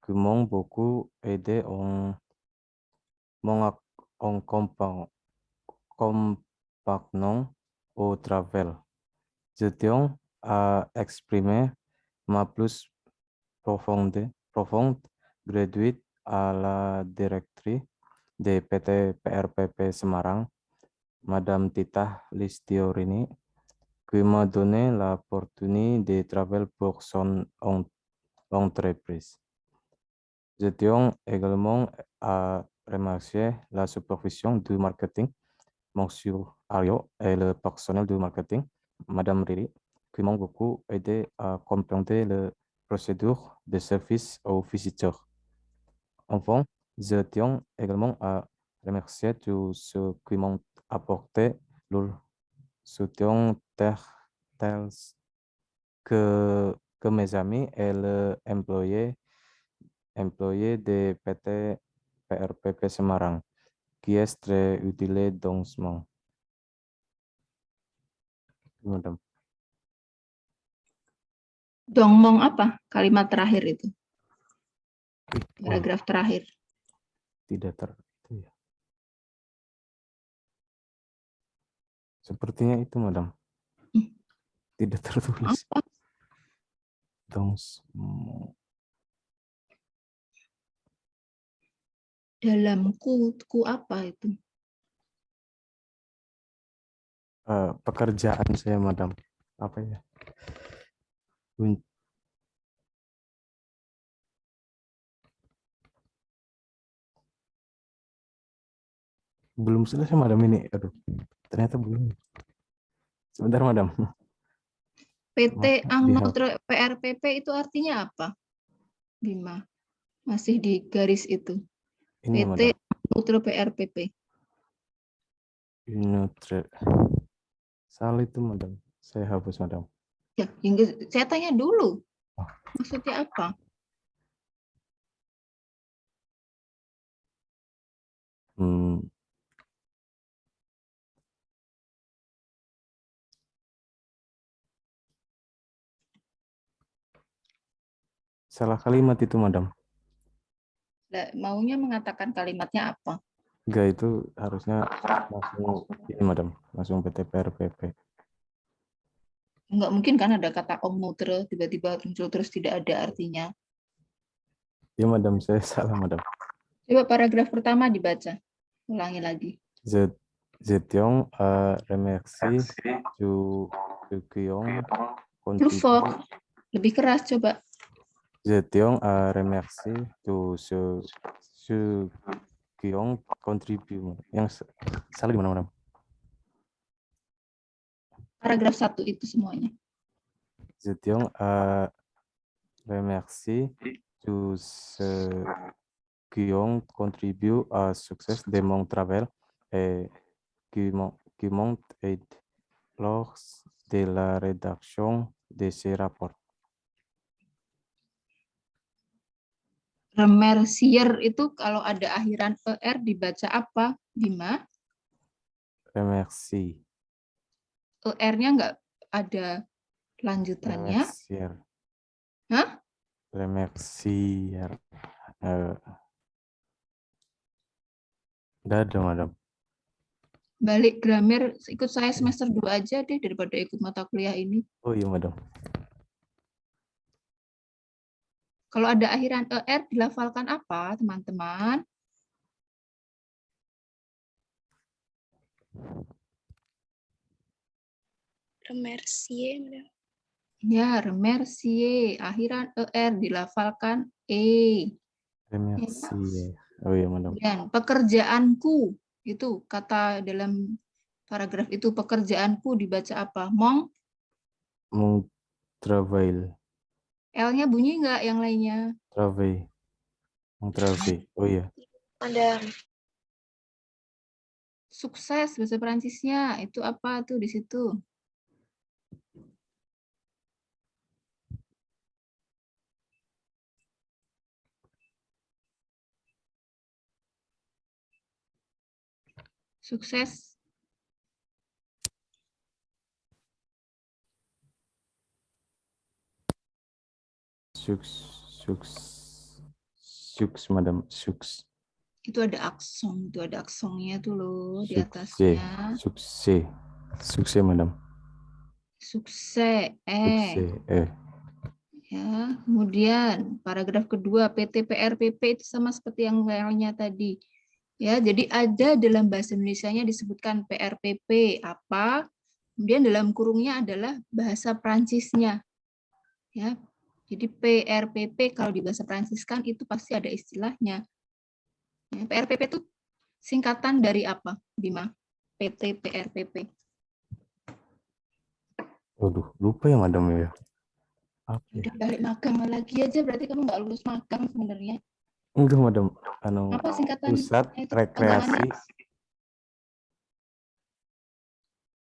qui m'ont beaucoup aidé en compagnon au travail. Je tiens à exprimer ma plus profonde gratitude à la directrice de PT PRPP Semarang, Madame Tita Listiorini, qui m'a donné l'opportunité de travailler pour son entreprise. Je tiens également à remercier la supervision du marketing, Monsieur Ario, et le personnel du marketing, Madame Riri, qui m'ont beaucoup aidé à comprendre les procédures de service aux visiteurs. Enfin, je tiens également à remercier tous ceux qui m'ont apporté leur soutien tel que mes amis et les employés de PT PRPP Semarang, qui est très utile dans ce moment. Madam. Dongmong apa? Kalimat terakhir itu. Paragraf terakhir. Tidak itu ya. Sepertinya itu, Madam. Tidak tertulis. Apa? Dalamku, ku apa itu? Pekerjaan saya, Madam. Apa ya? Belum selesai, Madam, ini. Aduh, ternyata belum. Sebentar, Madam. PT Angnotre PRPP itu artinya apa? Bima, masih di garis itu. Ini, PT Madam. Angnotre PRPP. Angnotre. Salah itu, Madam. Saya hapus, Madam. Ya, saya tanya dulu. Maksudnya apa? Salah kalimat itu, Madam. Maunya mengatakan kalimatnya apa? Enggak, itu harusnya langsung ini, Madam. Langsung PT PRPP. Enggak mungkin kan ada kata Angnotre tiba-tiba muncul terus tidak ada artinya. Ya, Madam, saya salah, Madam. Coba paragraf pertama dibaca. Ulangi lagi. Je tiens à remercier ceux qui ont contribué. Lebih keras coba. Je tiens à remercier tous ceux qui ont contribué. Yang salah di mana, Madam? Paragraf 1 itu semuanya. Je tiens à remercier tous ceux qui ont contribué au succès de mon travail et qui m'ont aidé lors de la rédaction de ces rapports. Remercier itu kalau ada akhiran er dibaca apa, Bima? Remercie. Er-nya nggak ada lanjutannya. Remercier. Hah? Remercier. Nggak ada, Madam. balik grammar, ikut saya semester 2 aja deh daripada ikut mata kuliah ini. Oh iya, Madam. Kalau ada akhiran ER dilafalkan apa, teman-teman? Remercier, Madam. Ya, remercier. Akhiran ER dilafalkan E. Remercier. Oh iya, Madam. Kemudian pekerjaanku, itu kata dalam paragraf itu, pekerjaanku dibaca apa? Mon Mon travail. L-nya bunyi nggak yang lainnya? Travail. Mon travail. Oh iya. Ada Sukses bahasa Perancisnya itu apa tuh di situ? Sukses. Sux, Madam. Sux. Itu ada akson, itu ada aksonnya tuh loh di Sukses. atasnya. Sukses. Sukses, Madam. Sukses. Sukses. Ya, kemudian paragraf kedua PT PRPP itu sama seperti yang lainnya tadi. Ya, jadi ada dalam bahasa Indonesianya disebutkan PRPP apa, kemudian dalam kurungnya adalah bahasa Prancisnya. Ya. Jadi PRPP kalau di bahasa Prancis kan itu pasti ada istilahnya. Ya, PRPP itu singkatan dari apa, Bima? PT PRPP. Waduh, lupa ya, Madam ya. Apa ya? Udah balik magang lagi aja, berarti kamu nggak lulus magang sebenarnya. Enggak, Madam. Apa singkatan? Pusat Rekreasi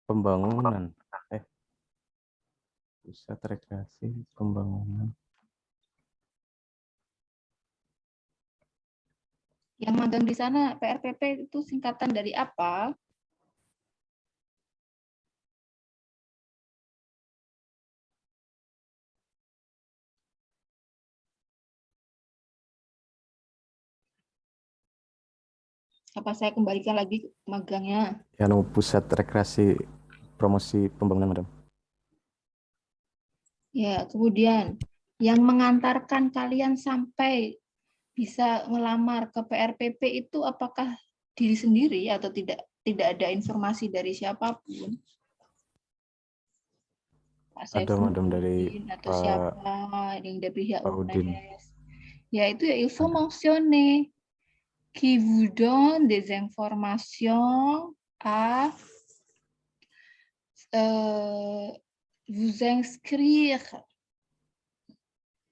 Pembangunan. Pusat Rekreasi Pembangunan. Yang magang di sana PRPP itu singkatan dari apa? Apa saya kembalikan lagi magangnya? Ya, Pusat Rekreasi Promosi Pembangunan, Madam. Ya, kemudian yang mengantarkan kalian sampai bisa melamar ke PRPP itu apakah diri sendiri atau tidak ada informasi dari siapapun? Pak Ada, Madam, dari Saifuddin atau Pak siapa yang dari pihak Udin. UNES? Ya, itu ya il faut mentionner qui vous donne des informations à vous inscrire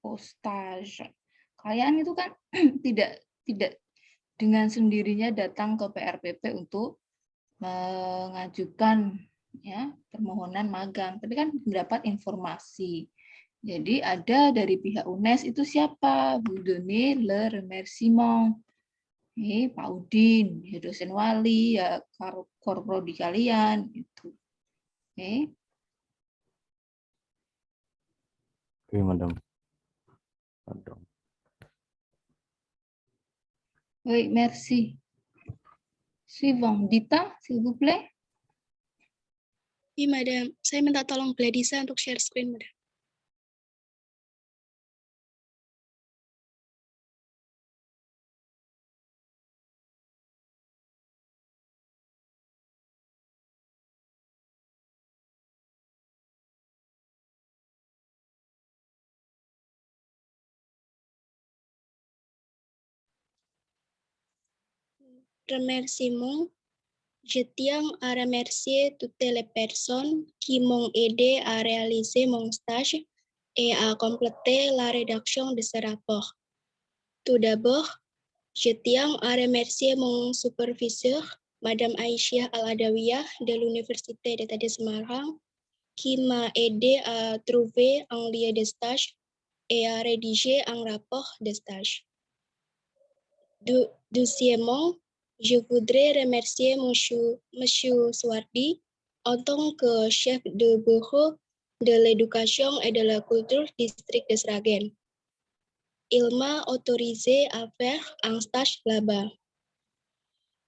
au stage. Kalian itu kan tidak dengan sendirinya datang ke PRPP untuk mengajukan ya permohonan magang, tapi kan mendapat informasi. Jadi ada dari pihak UNES itu siapa? Vous donnez le remerciement. Pak Udin, ya dosen wali, ya korprodi kalian, gitu. Oke, Madam. Madam. Oui, merci. Suivant, Dita, s'il vous plaît. Iya, Madam. Saya minta tolong Gladisa untuk share screen, Madam. Remerciement. Je tiens à remercier toutes les personnes qui m'ont aidé à réaliser mon stage et à compléter la rédaction de ce rapport. Tout d'abord, je tiens à remercier mon superviseur, Madame Aïcha Al-Adawiyah de l'Université d'État de Semarang, qui m'a aidé à trouver un lieu de stage et à rédiger un rapport de stage. Deuxièmement, je voudrais remercier Monsieur Swardi en tant que chef de bureau de l'éducation et de la culture district de Sragen. Il m'a autorisé à faire un stage là-bas.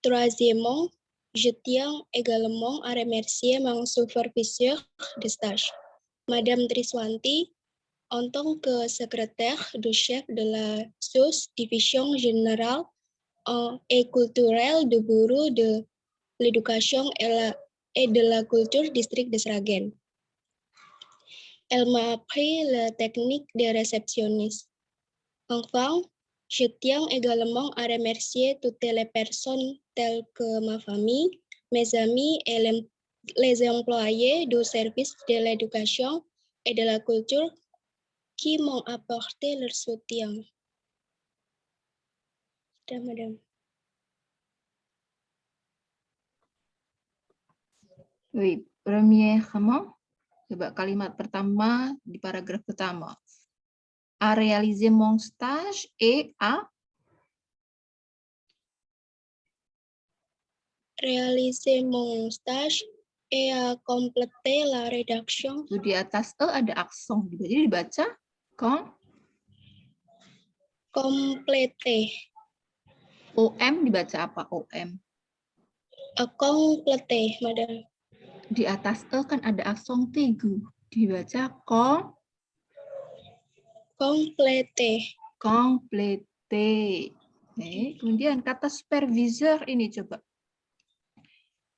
Troisièmement, Je tiens également à remercier mon superviseur de stage, Madame Triswanti, en tant que secrétaire de chef de la sous-division générale et culturelle du Bureau de l'éducation et de la culture district de Sragen. Elle m'a appris la technique de réceptionniste. Enfin, je tiens également à remercier toutes les personnes telles que ma famille, mes amis et les employés du service de l'éducation et de la culture qui m'ont apporté leur soutien. Madame. Oui, premièrement, coba kalimat pertama di paragraf pertama. À réaliser mon stage et à réaliser mon stage et à compléter la rédaction. Di atas E ada aksen, jadi dibaca compléter. OM dibaca apa? OM. Compléter, Madame. Di atas E kan ada aksen tigu, dibaca compléter. Compléter. Kemudian kata supervisor ini coba.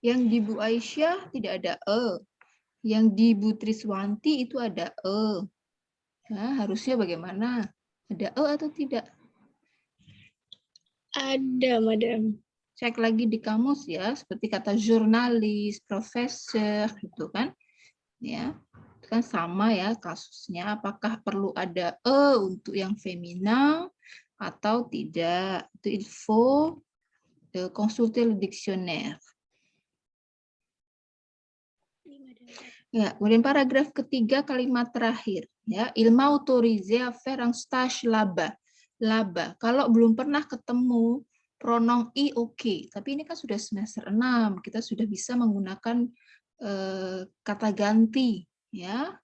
Yang di Bu Aisyah tidak ada E. Yang di Bu Triswanti itu ada E. Nah, harusnya bagaimana? Ada E atau tidak? Ada, Madam. Cek lagi di kamus ya, seperti kata jurnalis, profesor, gitu kan. Ya, itu kan sama ya kasusnya. Apakah perlu ada E untuk yang feminin atau tidak? Itu il faut consulter le dictionnaire. Ya, kemudian paragraf ketiga kalimat terakhir ya, il m'a autorisé à faire un stage là-bas. Laba. Kalau belum pernah ketemu pronom i oke, tapi ini kan sudah semester 6, kita sudah bisa menggunakan kata ganti ya.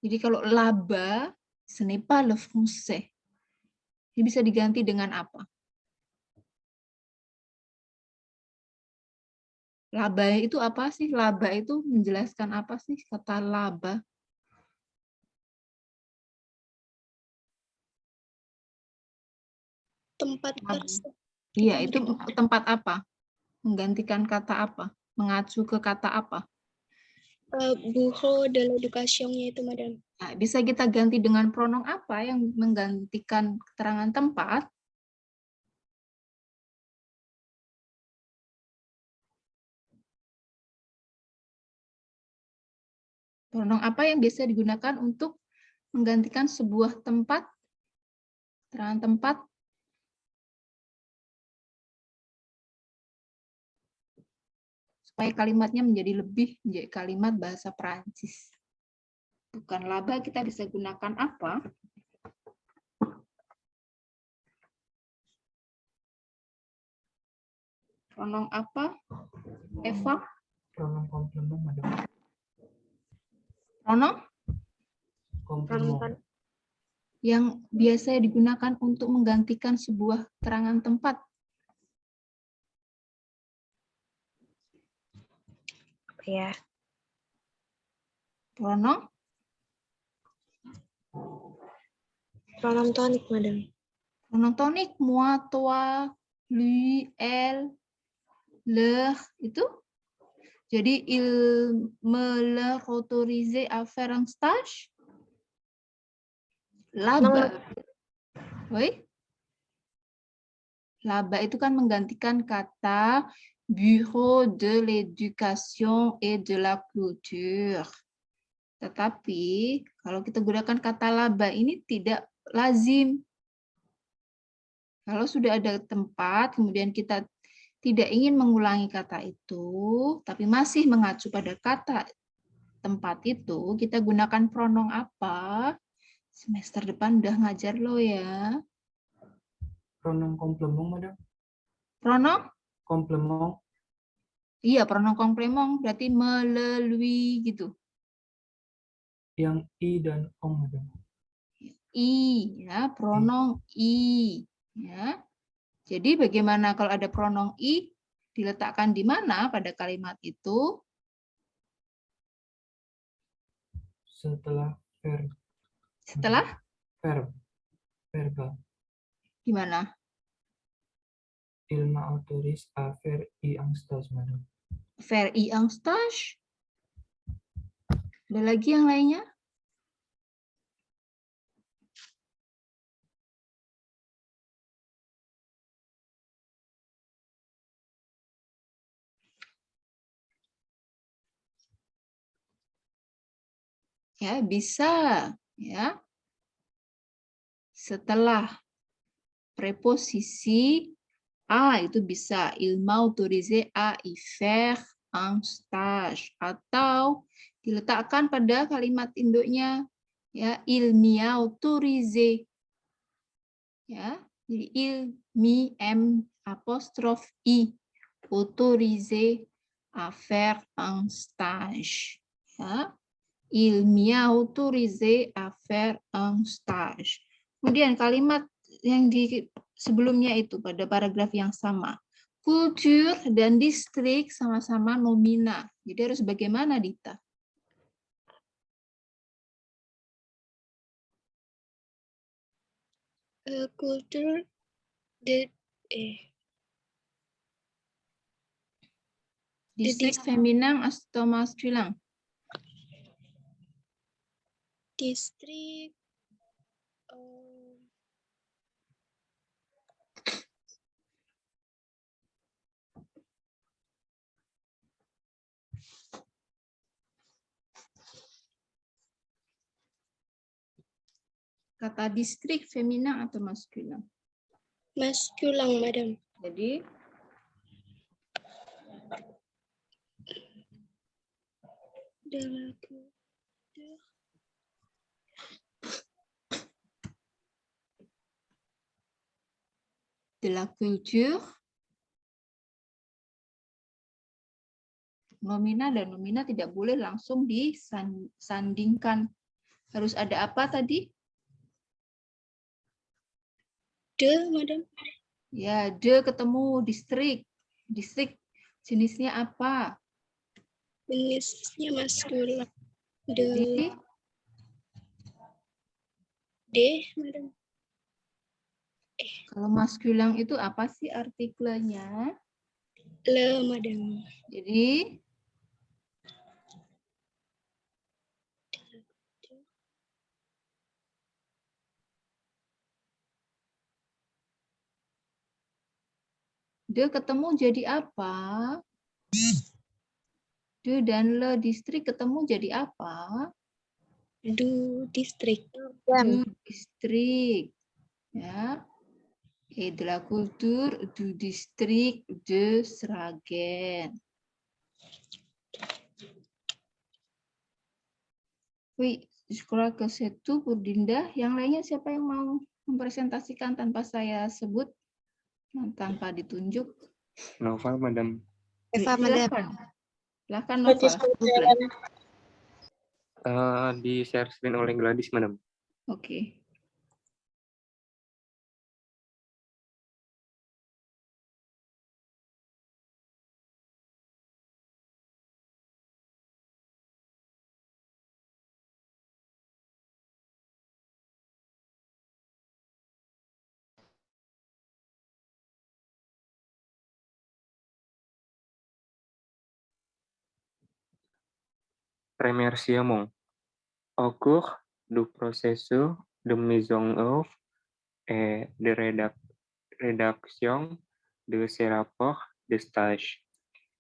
Jadi kalau laba, ce n'est pas le français. Ini bisa diganti dengan apa? Laba itu apa sih? Laba itu menjelaskan apa sih kata laba? Tempat Iya, itu tempat apa? Menggantikan kata apa? Mengacu ke kata apa? Bureau de l'éducation-nya itu, Madam. Nah, bisa kita ganti dengan pronom apa yang menggantikan keterangan tempat? Pronom apa yang biasa digunakan untuk menggantikan sebuah tempat, keterangan tempat? Supaya kalimatnya menjadi lebih menjadi kalimat bahasa Perancis. Bukan laba, kita bisa gunakan apa? Pronom apa? Eva? Pronom komplement, Madam. Pronom? Komplement. Yang biasa digunakan untuk menggantikan sebuah keterangan tempat. Ya. Pronom? Pronom tonik, Madam. Pronom tonik, moi, toi, lui, elle, leur, itu. Jadi, il me leur autorisé à faire un stage. Laba. Oui. Laba itu kan menggantikan kata Bureau de l'éducation et de la culture. Tetapi kalau kita gunakan kata laba ini tidak lazim. Kalau sudah ada tempat, kemudian kita tidak ingin mengulangi kata itu, tapi masih mengacu pada kata tempat itu, kita gunakan pronom apa? Semester depan udah ngajar lo ya. Pronom komplement, Madam. Pronom? Komplement. Iya, pronom komplement berarti melalui gitu. Yang i dan om, Madam. I, ya, pronom i. Ya. Jadi bagaimana kalau ada pronom i? diletakkan di mana pada kalimat itu? Setelah Setelah verba. gimana? Il m'autorise à faire un stage, madame. Faire un stage? Ada lagi yang lainnya? Ya, bisa, ya. Setelah preposisi a itu bisa il m'autorise à y faire un stage atau diletakkan pada kalimat induknya ya il m'y autorise ya. Jadi il m'y apostrophe i autorise à faire un stage ya. Il m'y autorise à faire un stage. Kemudian kalimat yang di sebelumnya itu pada paragraf yang sama. Culture dan distrik sama-sama nomina. Jadi harus bagaimana, Dita? Culture the Distrik feminin atau maskulin? distrik Kata distrik feminin atau maskulin? maskulin, madam. Jadi de la culture nomina dan nomina tidak boleh langsung disandingkan. Harus ada apa tadi? De, madam. Ya, de ketemu distrik. Distrik jenisnya apa? Jenisnya maskulin. Jadi, De, madam. kalau maskulin itu apa sih artikelnya? Le, madam. Jadi, de ketemu jadi apa? De dan le distrik ketemu jadi apa? Du, distrik. Du distrik. Ya. Et de la culture du district de Sragen. Oui, je crois que c'est tout pour Dinda. Yang lainnya siapa yang mau mempresentasikan tanpa saya sebut, tanpa ditunjuk? Novel, madam. Eva, silakan. Silakan Novel. Di share screen oleh Gladys, madam. Oke. Remerciements. Au cours du processus de mise en œuvre et de rédaction de ces rapports de stage,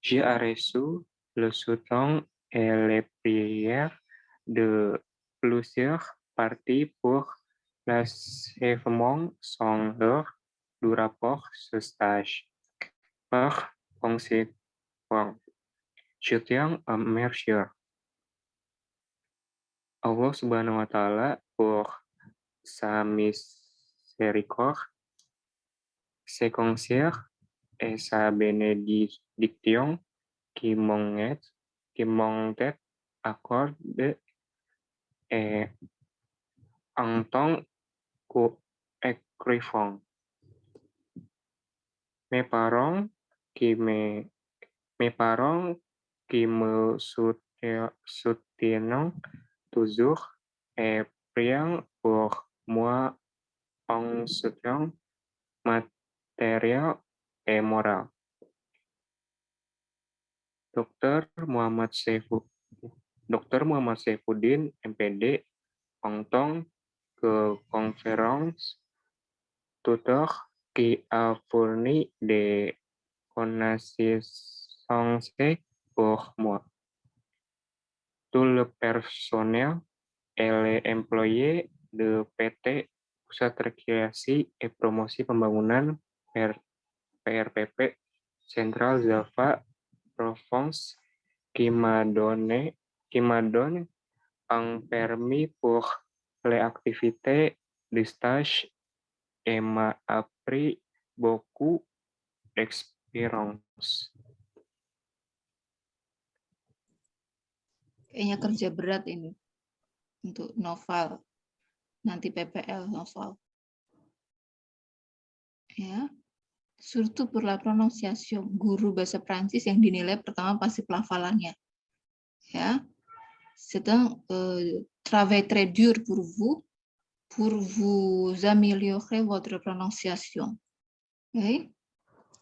j'ai reçu le soutien et les prières de plusieurs parties pour l'achèvement sans heure du rapport de stage. Par conséquent, je tiens à remercier Allah Subhanahu wa Ta'ala pour sa miséricorde, ses conseils et sa bénédiction qui m'ont été accordées et en tant qu'écrivain. Mes parents, qui mes parents qui me soutiennent toujours et prient pour moi en soutien matériel et moral. Dr. Muhammad Saifuddin, MPD, entend que conférence tuteur qui a fourni des connaissances pour moi. Tout le personnel et les employés de PT Pusat Rekreasi et Promosi Pembangunan PRPP Central Java Provence qui m'a donné un permis pour les activités de stage et m'a appris beaucoup d'expérience. Kayaknya kerja berat ini untuk Noval. Nanti PPL Noval. Ya. Surtout pour la prononciation. Guru bahasa Prancis yang dinilai pertama pasti pelafalannya. Ya. C'est un travail très dur pour vous améliorer votre prononciation. Okay.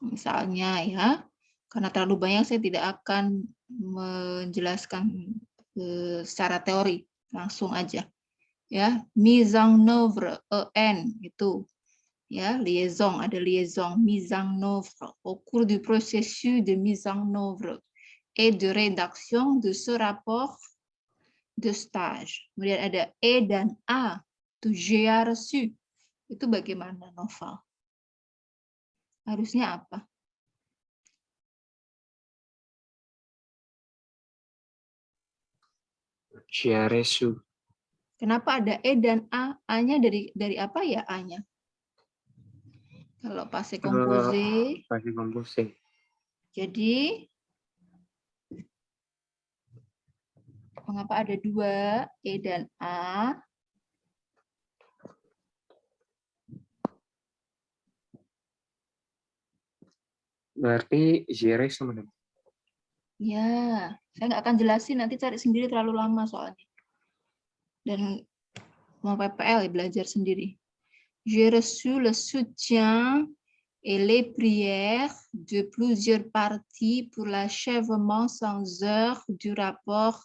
Misalnya ya, karena terlalu banyak saya tidak akan menjelaskan secara teori, langsung aja. Ya, mise en œuvre, EN itu. Ya, liaison, ada liaison, mise en œuvre au cours du processus de mise en œuvre et de rédaction de ce rapport de stage. Kemudian ada E dan A, itu j'ai reçu. Itu bagaimana Noval? Harusnya apa? J'ai reçu. Kenapa ada E dan A? A-nya dari apa ya A-nya? Kalau passé composé. Passé composé. Jadi, mengapa ada dua E dan A? Berarti j'ai reçu, Madam. Ya, saya nggak akan jelasin, nanti cari sendiri terlalu lama soalnya. Dan mau PPL ya, belajar sendiri. J'ai reçu le soutien et les prières de plusieurs parties pour l'achèvement sans heure du rapport.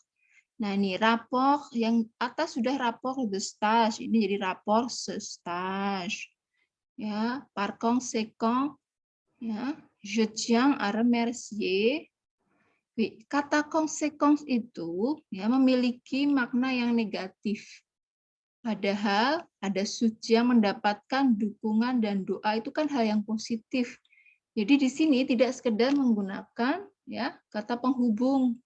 Nah, ini rapport yang atas sudah rapport de stage, ini jadi rapport stage. Ya, par conséquent, ya, je tiens à remercier. Kata konsekens itu ya memiliki makna yang negatif. Padahal ada suci yang mendapatkan dukungan dan doa itu kan hal yang positif. Jadi di sini tidak sekedar menggunakan ya kata penghubung,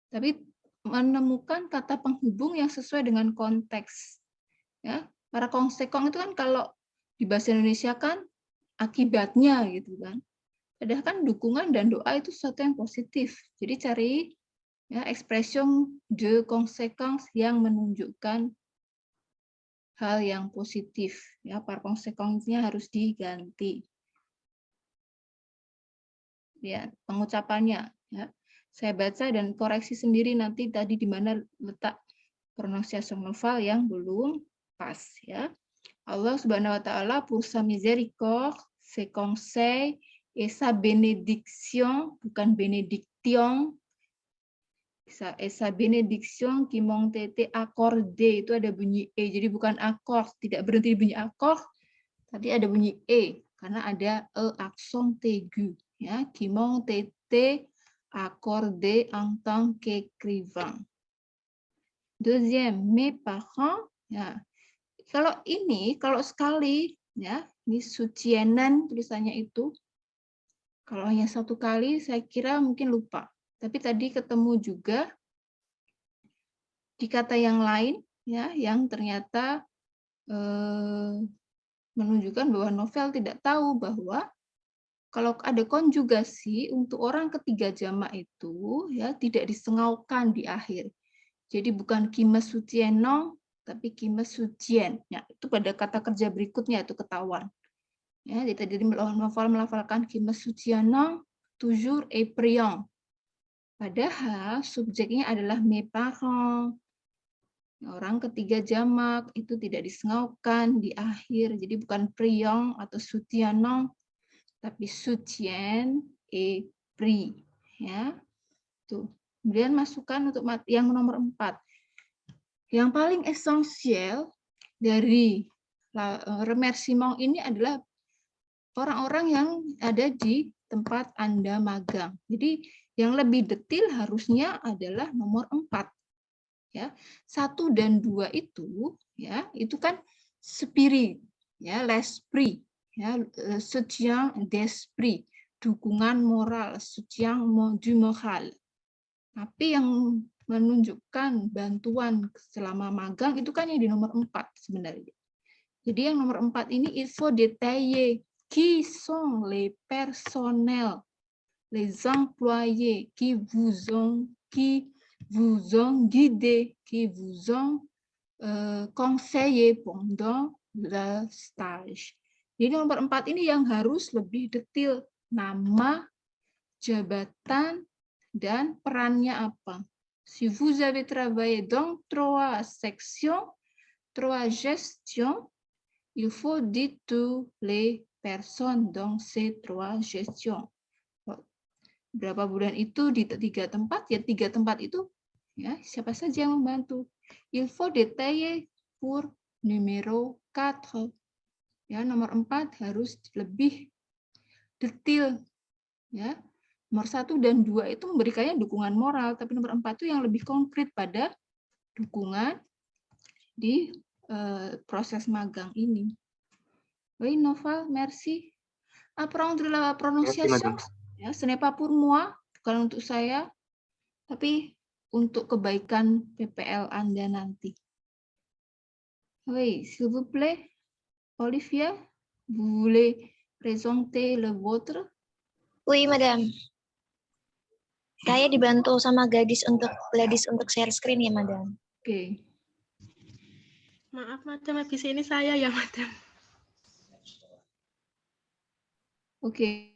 tapi menemukan kata penghubung yang sesuai dengan konteks. Ya, para konsekon itu kan kalau di bahasa Indonesia kan akibatnya gitu kan. Padahal kan dukungan dan doa itu sesuatu yang positif. Jadi cari ya expression de conséquence yang menunjukkan hal yang positif. Ya, par conséquence-nya harus diganti. Ya, pengucapannya ya. Saya baca dan koreksi sendiri nanti tadi di mana letak pronunciation Noval yang belum pas ya. Allah Subhanahu wa taala pour sa miséricorde, ses conseils et sa bénédiction, bukan bénédiction, et sa bénédiction qui m'ont été accordées, itu ada bunyi E, jadi bukan accord, tidak berhenti di bunyi accord, tadi ada bunyi E, karena ada E accent aigu, ya, qui m'ont été accordées en tant qu'écrivain. Deuxième, mes parents, ya, kalau sekali, ya, ini sucienan tulisannya itu, kalau hanya satu kali, saya kira mungkin lupa. Tapi tadi ketemu juga di kata yang lain, ya, yang ternyata menunjukkan bahwa Novel tidak tahu bahwa kalau ada konjugasi untuk orang ketiga jamak itu, ya, tidak disengaukan di akhir. Jadi bukan qui me soutiennent, tapi qui me soutient. Ya, itu pada kata kerja berikutnya itu ketahuan. Ya, jadi melafalkan qui me soutiennent toujours et priant. Padahal subjeknya adalah mes parents. Orang ketiga jamak itu tidak disengaukan di akhir, jadi bukan priant atau soutiennent, tapi soutien et prie. Ya, tuh. Kemudian masukkan untuk yang nomor 4. Yang paling esensial dari remerciement ini adalah orang-orang yang ada di tempat Anda magang. Jadi yang lebih detail harusnya adalah nomor 4. Ya, 1 dan 2 itu ya, itu kan spirit, ya, l'esprit, ya, soutien d'esprit, dukungan moral, soutien du moral. Tapi yang menunjukkan bantuan selama magang itu kan yang di nomor 4 sebenarnya. Jadi yang nomor 4 ini il faut détailler qui sont les personnels, les employés qui vous ont guidé, qui vous ont conseillé pendant le stage. Jadi nomor 4 ini yang harus lebih detail, nama, jabatan, dan perannya apa. Si vous avez travaillé dans 3 sections, 3 gestions, il faut dire toutes les personnes dans ces 3 gestions. Berapa bulan itu di 3 tempat, ya 3 tempat itu ya siapa saja yang membantu. Il faut détailler pour numéro 4. Ya, nomor 4 harus lebih detail. Ya. Nomor 1 dan 2 itu memberikannya dukungan moral, tapi nomor 4 itu yang lebih konkret pada dukungan di proses magang ini. Oui, Nova, merci. Apprendre la prononciation, ya, ce n'est pas pour moi, bukan untuk saya, tapi untuk kebaikan PPL Anda nanti. Oui, s'il vous plaît, Olivia, vous voulez présenter le vôtre? Oui, Madame. Saya dibantu sama ladies untuk share screen ya, Madam. Oke. Maaf, Madam, habis ini saya ya, Madam. Oke.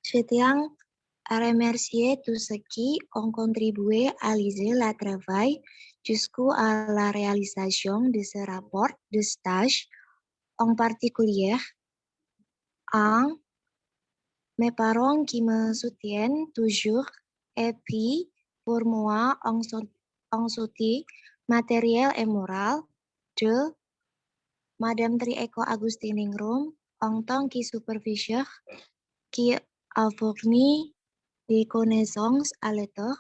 Je tiens à remercier tous ceux qui ont contribué à liser le travail jusqu'à la réalisation de ce rapport de stage, en particulier mes parents qui me soutiennent toujours, et puis pour moi en soutien matériel et moral de Madame Trieko Agustiningrum en tant que superviseur qui a fourni des connaissances à l'État.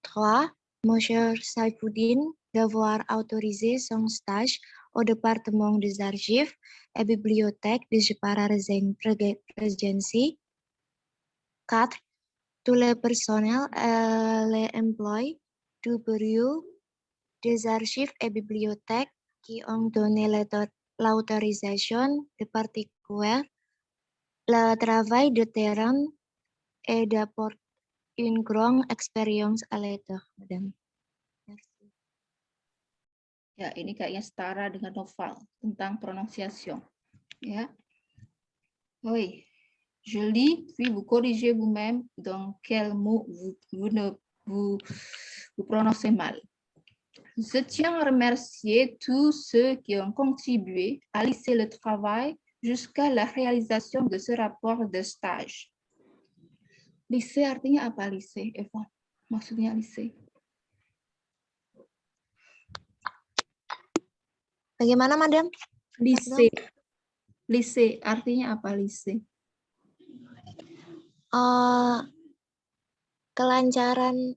3. Monsieur Saifuddin d'avoir autorisé son stage au département des archives et bibliothèques de Jepara Regency. 4. Tous les personnels et les employés du bureau des archives et bibliothèques qui ont donné l'autorisation de particulier le travail de terrain et d'apporter une grande expérience à l'État, Madame. Merci. Ya, ini kayaknya setara dengan novel tentang prononciation. Ya. Oui. Je lis, puis vous corrigez vous-même dans quel mot vous prononcez mal. Je tiens à remercier tous ceux qui ont contribué à lisser le travail jusqu'à la réalisation de ce rapport de stage. Lise artinya apa, Lise, Eva? Maksudnya Lise? Bagaimana, Madam? Lise. Lise artinya apa, Lise? Kelancaran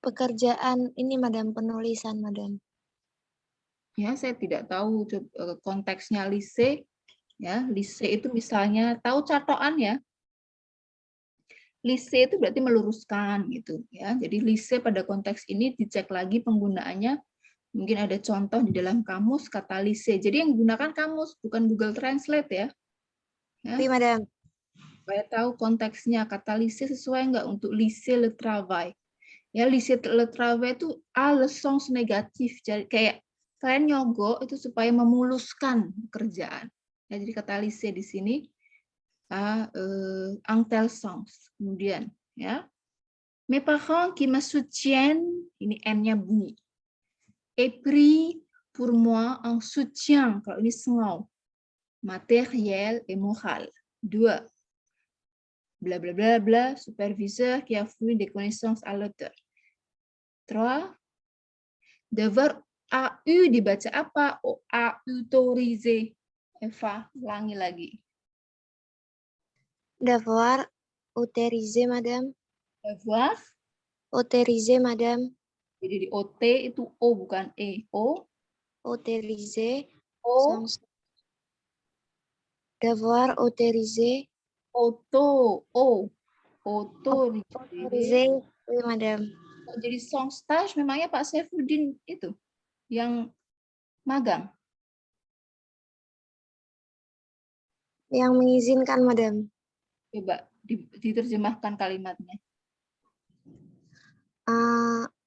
pekerjaan ini, Madam, penulisan, Madam. Ya, saya tidak tahu konteksnya Lise. Ya, lise itu misalnya tahu catokan ya. Lise itu berarti meluruskan gitu ya. Jadi lise pada konteks ini dicek lagi penggunaannya. Mungkin ada contoh di dalam kamus kata lise. Jadi yang gunakan kamus bukan Google Translate ya. Oui, Madam. Supaya tahu konteksnya, kata lycée sesuai nggak untuk lycée le travail. Ya, lycée le travail itu le sens negatif. Jadi kayak kalian nyogok itu supaya memuluskan pekerjaan. Ya, jadi kata lycée di sini en tel sens. Kemudian, ya. Mes parents qui me soutiennent, ini N-nya bunyi. Et pris pour moi un soutien, kalau ini sengau, matériel et moral. 2. Bla bla bla bla, superviseur qui a fourni des connaissances à l'auteur. 3. Devoir AU dibaca apa? Autorisé. Eva, ulangi lagi. Devoir autorisé, madame. Devoir. Autorisé, madame. Jadi di OT itu O bukan E. O. Autorisé. O. Devoir autorisé. Auto. O. Autorisé. Autorisé, oui, madame. Jadi song stage memangnya Pak Saifuddin itu yang magang. Yang mengizinkan, madam. Coba diterjemahkan kalimatnya.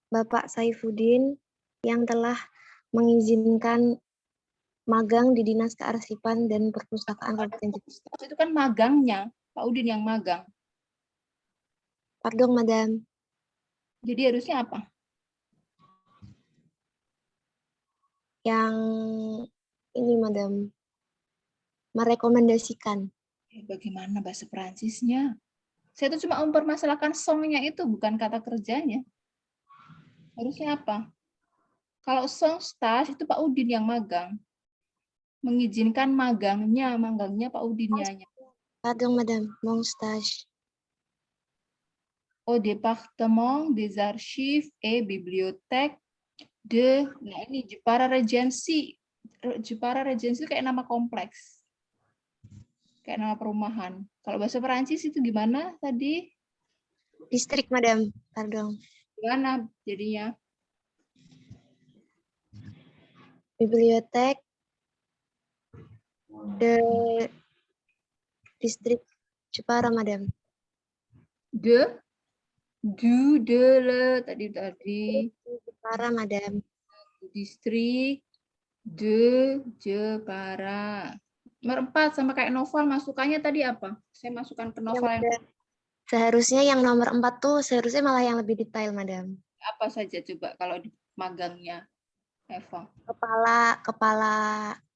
Bapak Saifuddin yang telah mengizinkan magang di Dinas Kearsipan dan Perpustakaan Kabupaten Jepara. Itu kan magangnya, Pak Udin yang magang. Pardon, madam. Jadi harusnya apa? Yang ini, madam. Merekomendasikan. Bagaimana bahasa Perancisnya? Saya itu cuma mempermasalahkan songnya itu, bukan kata kerjanya. Harusnya apa? Kalau song stage itu Pak Udin yang magang. Mengizinkan magangnya Pak Udinnya. Pardon, madame. Mon stage. Au département des archives et bibliothèques de, nah ini Jepara Regency. Jepara Regency kayak nama kompleks. Kayak nama perumahan. Kalau bahasa Perancis itu gimana tadi? Distrik, madam. Pardon. Gimana jadinya? Bibliothèque de distrik Jepara, madam. De le tadi Jepara, madam. Distrik de Jepara. Nomor 4 sama kayak novel masukannya tadi apa? Saya masukkan ke novel yang... Seharusnya yang nomor 4 tuh seharusnya malah yang lebih detail, madam. Apa saja coba kalau di magangnya, Eva?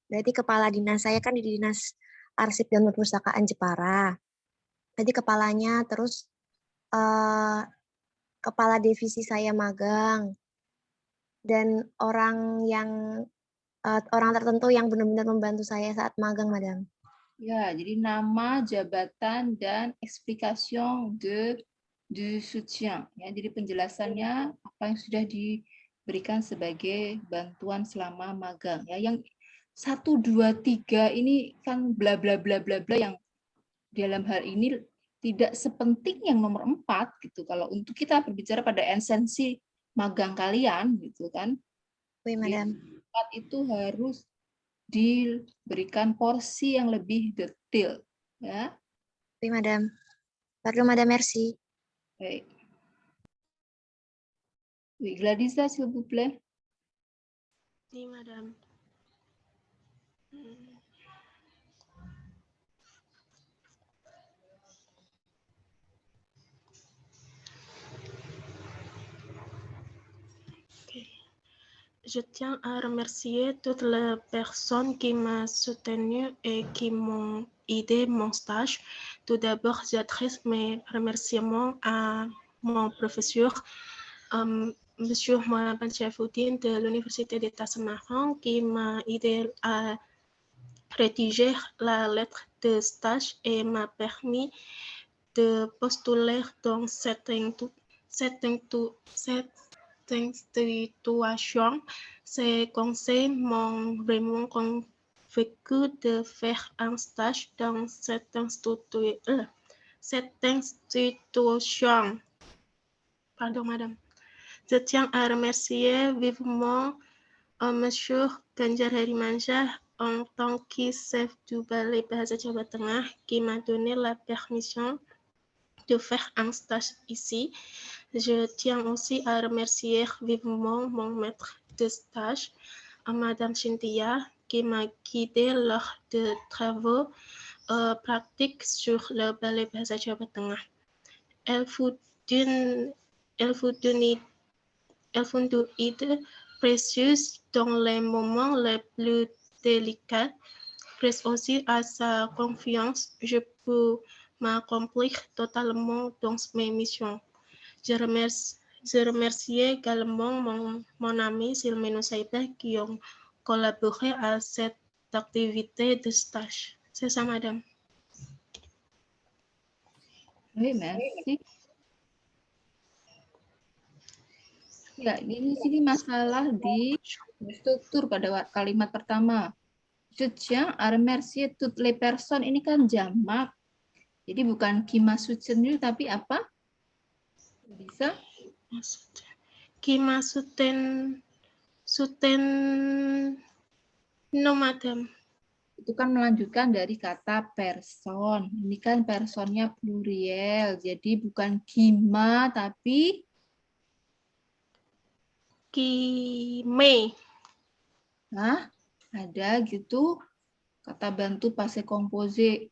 Berarti kepala dinas saya kan di Dinas Arsip dan Perpustakaan Jepara. Jadi kepalanya, terus kepala divisi saya magang, dan orang tertentu yang benar-benar membantu saya saat magang, madam. Ya, jadi nama, jabatan, dan explanation de soutien. Ya, jadi penjelasannya apa yang sudah diberikan sebagai bantuan selama magang. Ya, yang 1, 2, 3 ini kan bla bla bla bla bla yang dalam hal ini tidak sepenting yang nomor 4 gitu. Kalau untuk kita berbicara pada esensi magang kalian gitu kan. Oui, madam. 4 itu harus diberikan porsi yang lebih detail, ya. Oui, madam. Pardon, madam, merci. Baik. Oui, Gladisa, s'il vous plaît. Oui, madame. Je tiens à remercier toutes les personnes qui m'ont soutenu et qui m'ont aidé mon stage. Tout d'abord, j'adresse mes remerciements à mon professeur, Monsieur Mohamed Saifuddin de l'Université d'État Samarang, qui m'a aidé à rédiger la lettre de stage et m'a permis de postuler dans cette situation. Ces conseils m'ont vraiment convaincu de faire un stage dans cette institution. Pardon, madame. Je tiens à remercier vivement Monsieur Ganjar Harimansyah, en tant que chef du ballet Bahasa Jawa Tengah qui m'a donné la permission de faire un stage ici. Je tiens aussi à remercier vivement mon maître de stage, Madame Cynthia, qui m'a guidée lors de travaux pratiques sur le ballet Bahasa Jawa Tengah. Elle fut d'une aide précieuse dans les moments les plus délicats. Grâce aussi à sa confiance, je peux m'accomplir totalement dans mes missions. Je remercie également mon ami Silmino Saïda qui ont collaboré à cette activité de stage. C'est ça, madame. Oui, merci. Ya, di sini masalah di struktur pada kalimat pertama. Je tiens à remercier toutes les personnes. Ini kan jamak. Jadi bukan qui m'a soutenu, tapi apa? Bisa? Qui m'a soutenu, no, madame. Itu kan melanjutkan dari kata person. Ini kan personnya pluriel. Jadi bukan kima, tapi Kime. nah, ada gitu kata bantu passé composé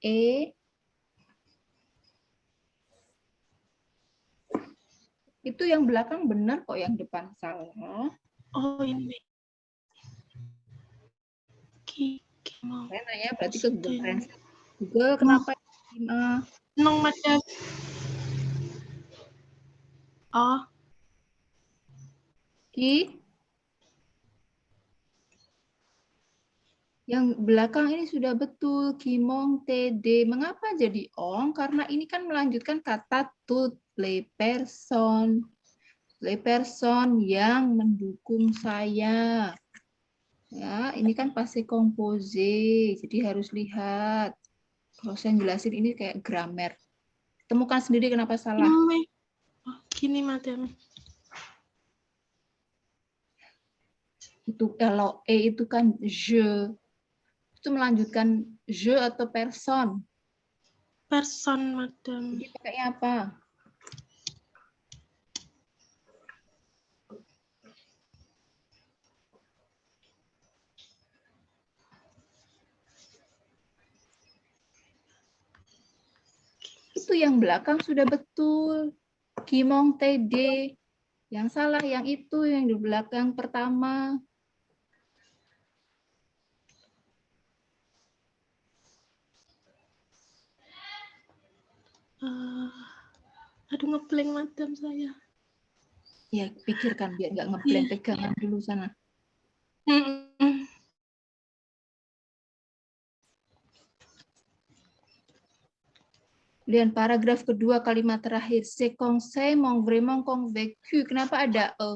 itu yang belakang benar kok, yang depan salah. Oh, ini. Saya nanya berarti ke Google Translate. Google, kenapa kima? No, madame. Oh. Yang belakang ini sudah betul, kimong td. Mengapa jadi ong? Karena ini kan melanjutkan kata tout les personnes. Les personnes yang mendukung saya. Ya, ini kan passé composé. Jadi harus lihat. Kalau saya jelasin ini kayak grammar. Temukan sendiri kenapa salah. Gini, madam. Itu kalau itu kan je. Itu melanjutkan je atau person? Person, madam. Jadi pakainya apa? Itu yang belakang sudah betul. Kimong td. Yang salah yang itu, yang di belakang pertama. Aduh, ngeblank madam saya. Ya, pikirkan biar nggak ngeblank, pegangan dulu sana. Kemudian paragraf kedua kalimat terakhir, c'est conseil m'ont vraiment convaincu. Kenapa ada e?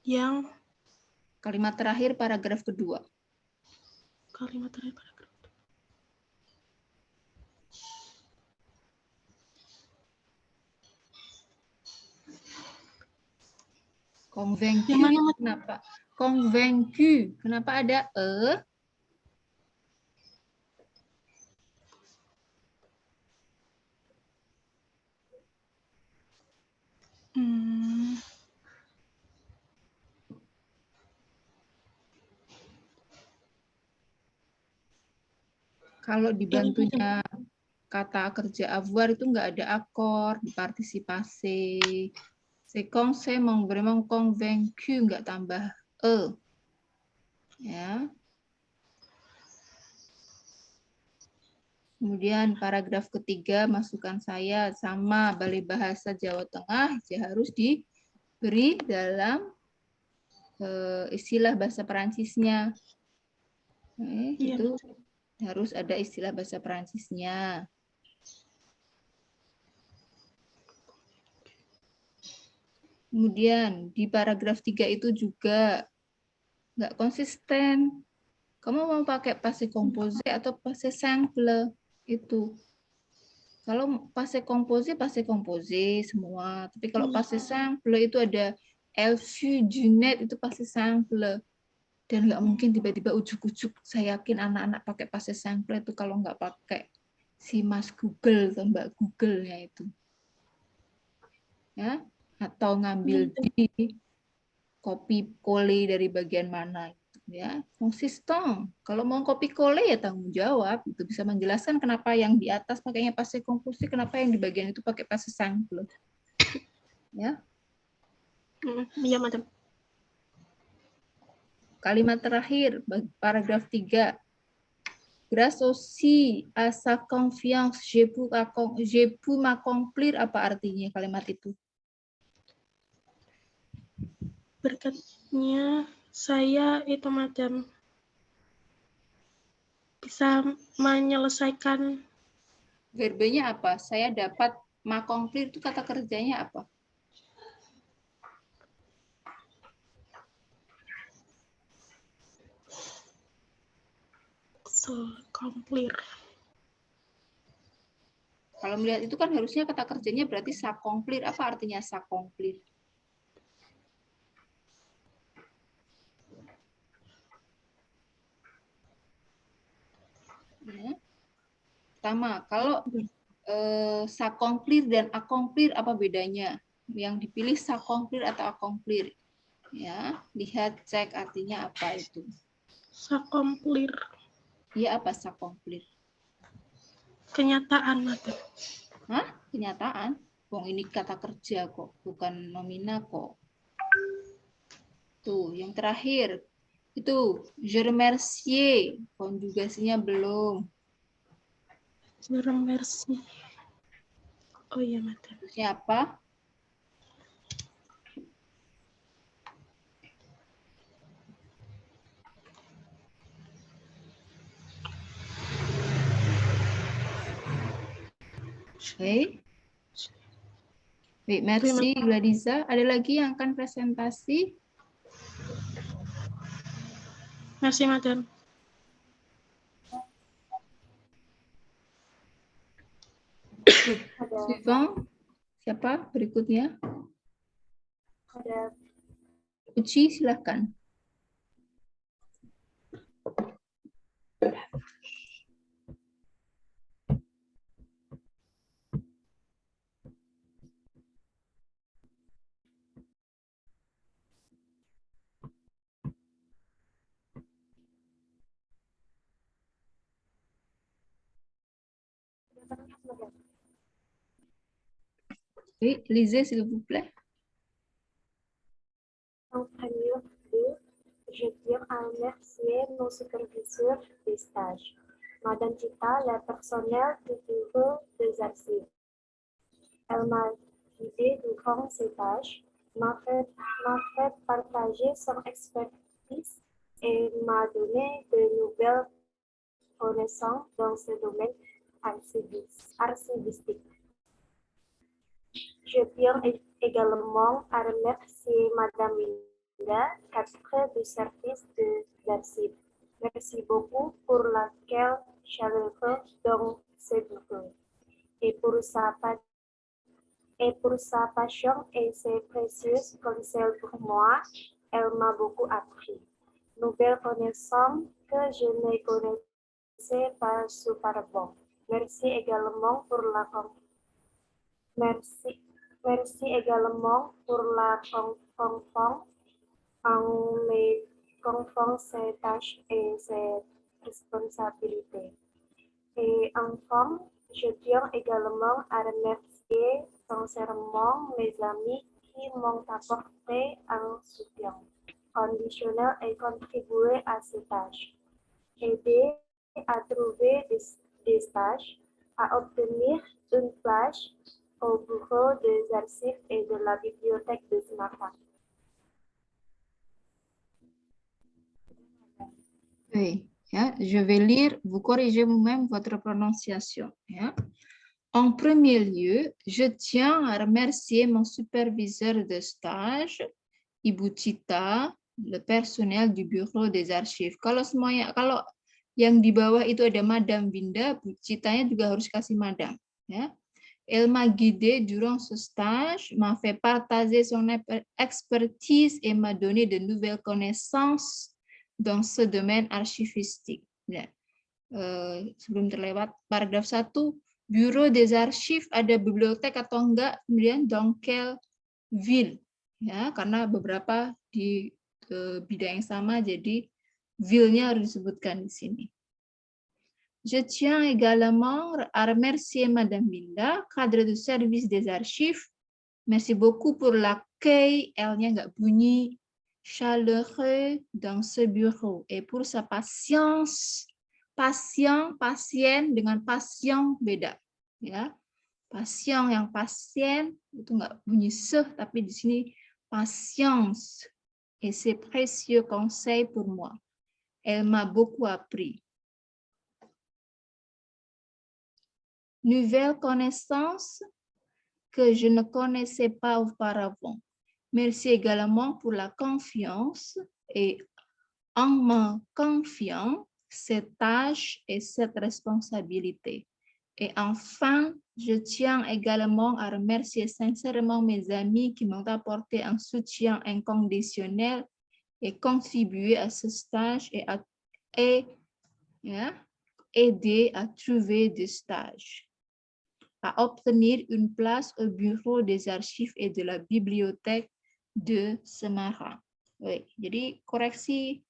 Yang kalimat terakhir paragraf kedua. Kalimat terakhir paragraf. Convaincu. Kenapa? Convaincu. Kenapa ada e? Kalau dibantunya kata kerja avoir itu nggak ada akor di partisipasi. C'est conseil m'ont vraiment convaincu, nggak tambah e. Ya. Kemudian paragraf ketiga, masukan saya sama Balai Bahasa Jawa Tengah harus diberi dalam istilah bahasa Perancisnya. Itu harus ada istilah bahasa Perancisnya. Kemudian di paragraf 3 itu juga nggak konsisten. Kamu mau pakai passé composé atau passé simple itu. Kalau passé composé semua. Tapi kalau passé simple itu ada elle fut du net, itu passé simple. Dan nggak mungkin tiba-tiba ujuk-ujuk, saya yakin anak-anak pakai passé simple itu kalau nggak pakai si Mas Google atau Mbak Google-nya itu. Ya, atau ngambil di copy cole dari bagian mana gitu ya. Konsisten. Kalau mau copy cole ya tanggung jawab, itu bisa menjelaskan kenapa yang di atas pakainya passé composé, kenapa yang di bagian itu pakai passé simple. Ya. Iya, Madam. Kalimat terakhir, paragraf 3. Grâce aussi à sa confiance, je peux m'accomplir, apa artinya kalimat itu? Berkatnya saya itu, Madam, bisa menyelesaikan. Verbenya apa? Saya dapat m'accomplir itu kata kerjanya apa? S'accomplir. Kalau melihat itu kan harusnya kata kerjanya berarti s'accomplir. Apa artinya s'accomplir? Ya. Pertama, kalau s'accomplir dan accomplir apa bedanya? Yang dipilih s'accomplir atau accomplir? Ya, lihat cek artinya apa itu. S'accomplir. Iya, apa s'accomplir? Kenyataan, Madam. Hah? Kenyataan? Wong ini kata kerja kok, bukan nomina kok. Tuh, yang terakhir. Itu, je remercie. Konjugasinya belum. Je remercie. Oh iya, Madam. Siapa? Oke. Baik, merci Gladiza. Ada lagi yang akan presentasi? Merci, Madam. Suivant. Siapa berikutnya? Ada Uci, silakan. Oui, lisez s'il vous plaît. En premier lieu, je tiens à remercier nos superviseurs de stage, Madame Tita, la personnel du bureau des archives. Elle m'a guidée durant ces tâches, m'a fait partager son expertise et m'a donné de nouvelles connaissances dans ce domaine archivistique. Je tiens également à remercier Madame Linda, cadre du service de l'archive. Merci beaucoup pour l'accueil chaleureux dans ce bureau et pour sa passion et ses précieux conseils pour moi. Elle m'a beaucoup appris. Nouvelles connaissances que je ne connaissais pas auparavant. Merci également pour la Merci également pour la confiance en mes confiant ses tâches et ses responsabilités. Et enfin, je tiens également à remercier sincèrement mes amis qui m'ont apporté un soutien conditionnel et contribué à ces tâches. Aider à trouver des stages, à obtenir une place au bureau des archives et de la bibliothèque de Semarang. Oui, ya, je vais lire, vous corrigez vous-même votre prononciation. Ya. En premier lieu, je tiens à remercier mon superviseur de stage, Ibu Cita, le personnel du bureau des archives. Kalau semuanya, kalau yang di bawah itu ada Madame Binda, Bu Citanya juga harus kasih Madame. Ya. Elle m'a guidée durant ce stage, m'a fait partager son expertise et m'a donné de nouvelles connaissances dans ce domaine archivistique. Nah, sebelum terlewat paragraf 1, Bureau des Archives ada bibliotek atau enggak, kemudian dans quelle ville, ya, karena beberapa di bidang yang sama, jadi ville-nya harus disebutkan di sini. Je tiens également à remercier Madame Binda, cadre du service des archives. Merci beaucoup pour l'accueil, L-nya nggak bunyi, chaleureux dans ce bureau, et pour sa patience. Pasien dengan passion beda, ya. Pasien yang pasien itu nggak bunyi se, tapi di sini patience. Et ses précieux conseils pour moi. Elle m'a beaucoup appris. Nouvelle connaissance que je ne connaissais pas auparavant. Merci également pour la confiance et en me confiant cette tâche et cette responsabilité. Et enfin, je tiens également à remercier sincèrement mes amis qui m'ont apporté un soutien inconditionnel et contribué à ce stage et aider à trouver des stages, à obtenir une place au bureau des archives et de la bibliothèque de Semarang. Baik, jadi koreksi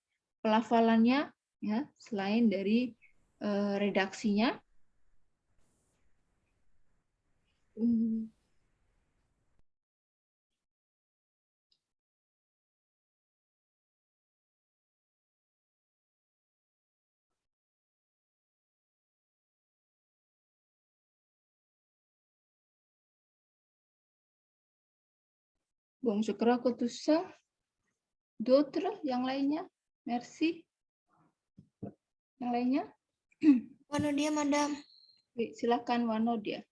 pelafalannya, ya, selain dari redaksinya. Bon, je crois que tout ça. D'autres, yang lainnya? Merci. Yang lainnya? Wanodia, Madam. Silakan Wanodia.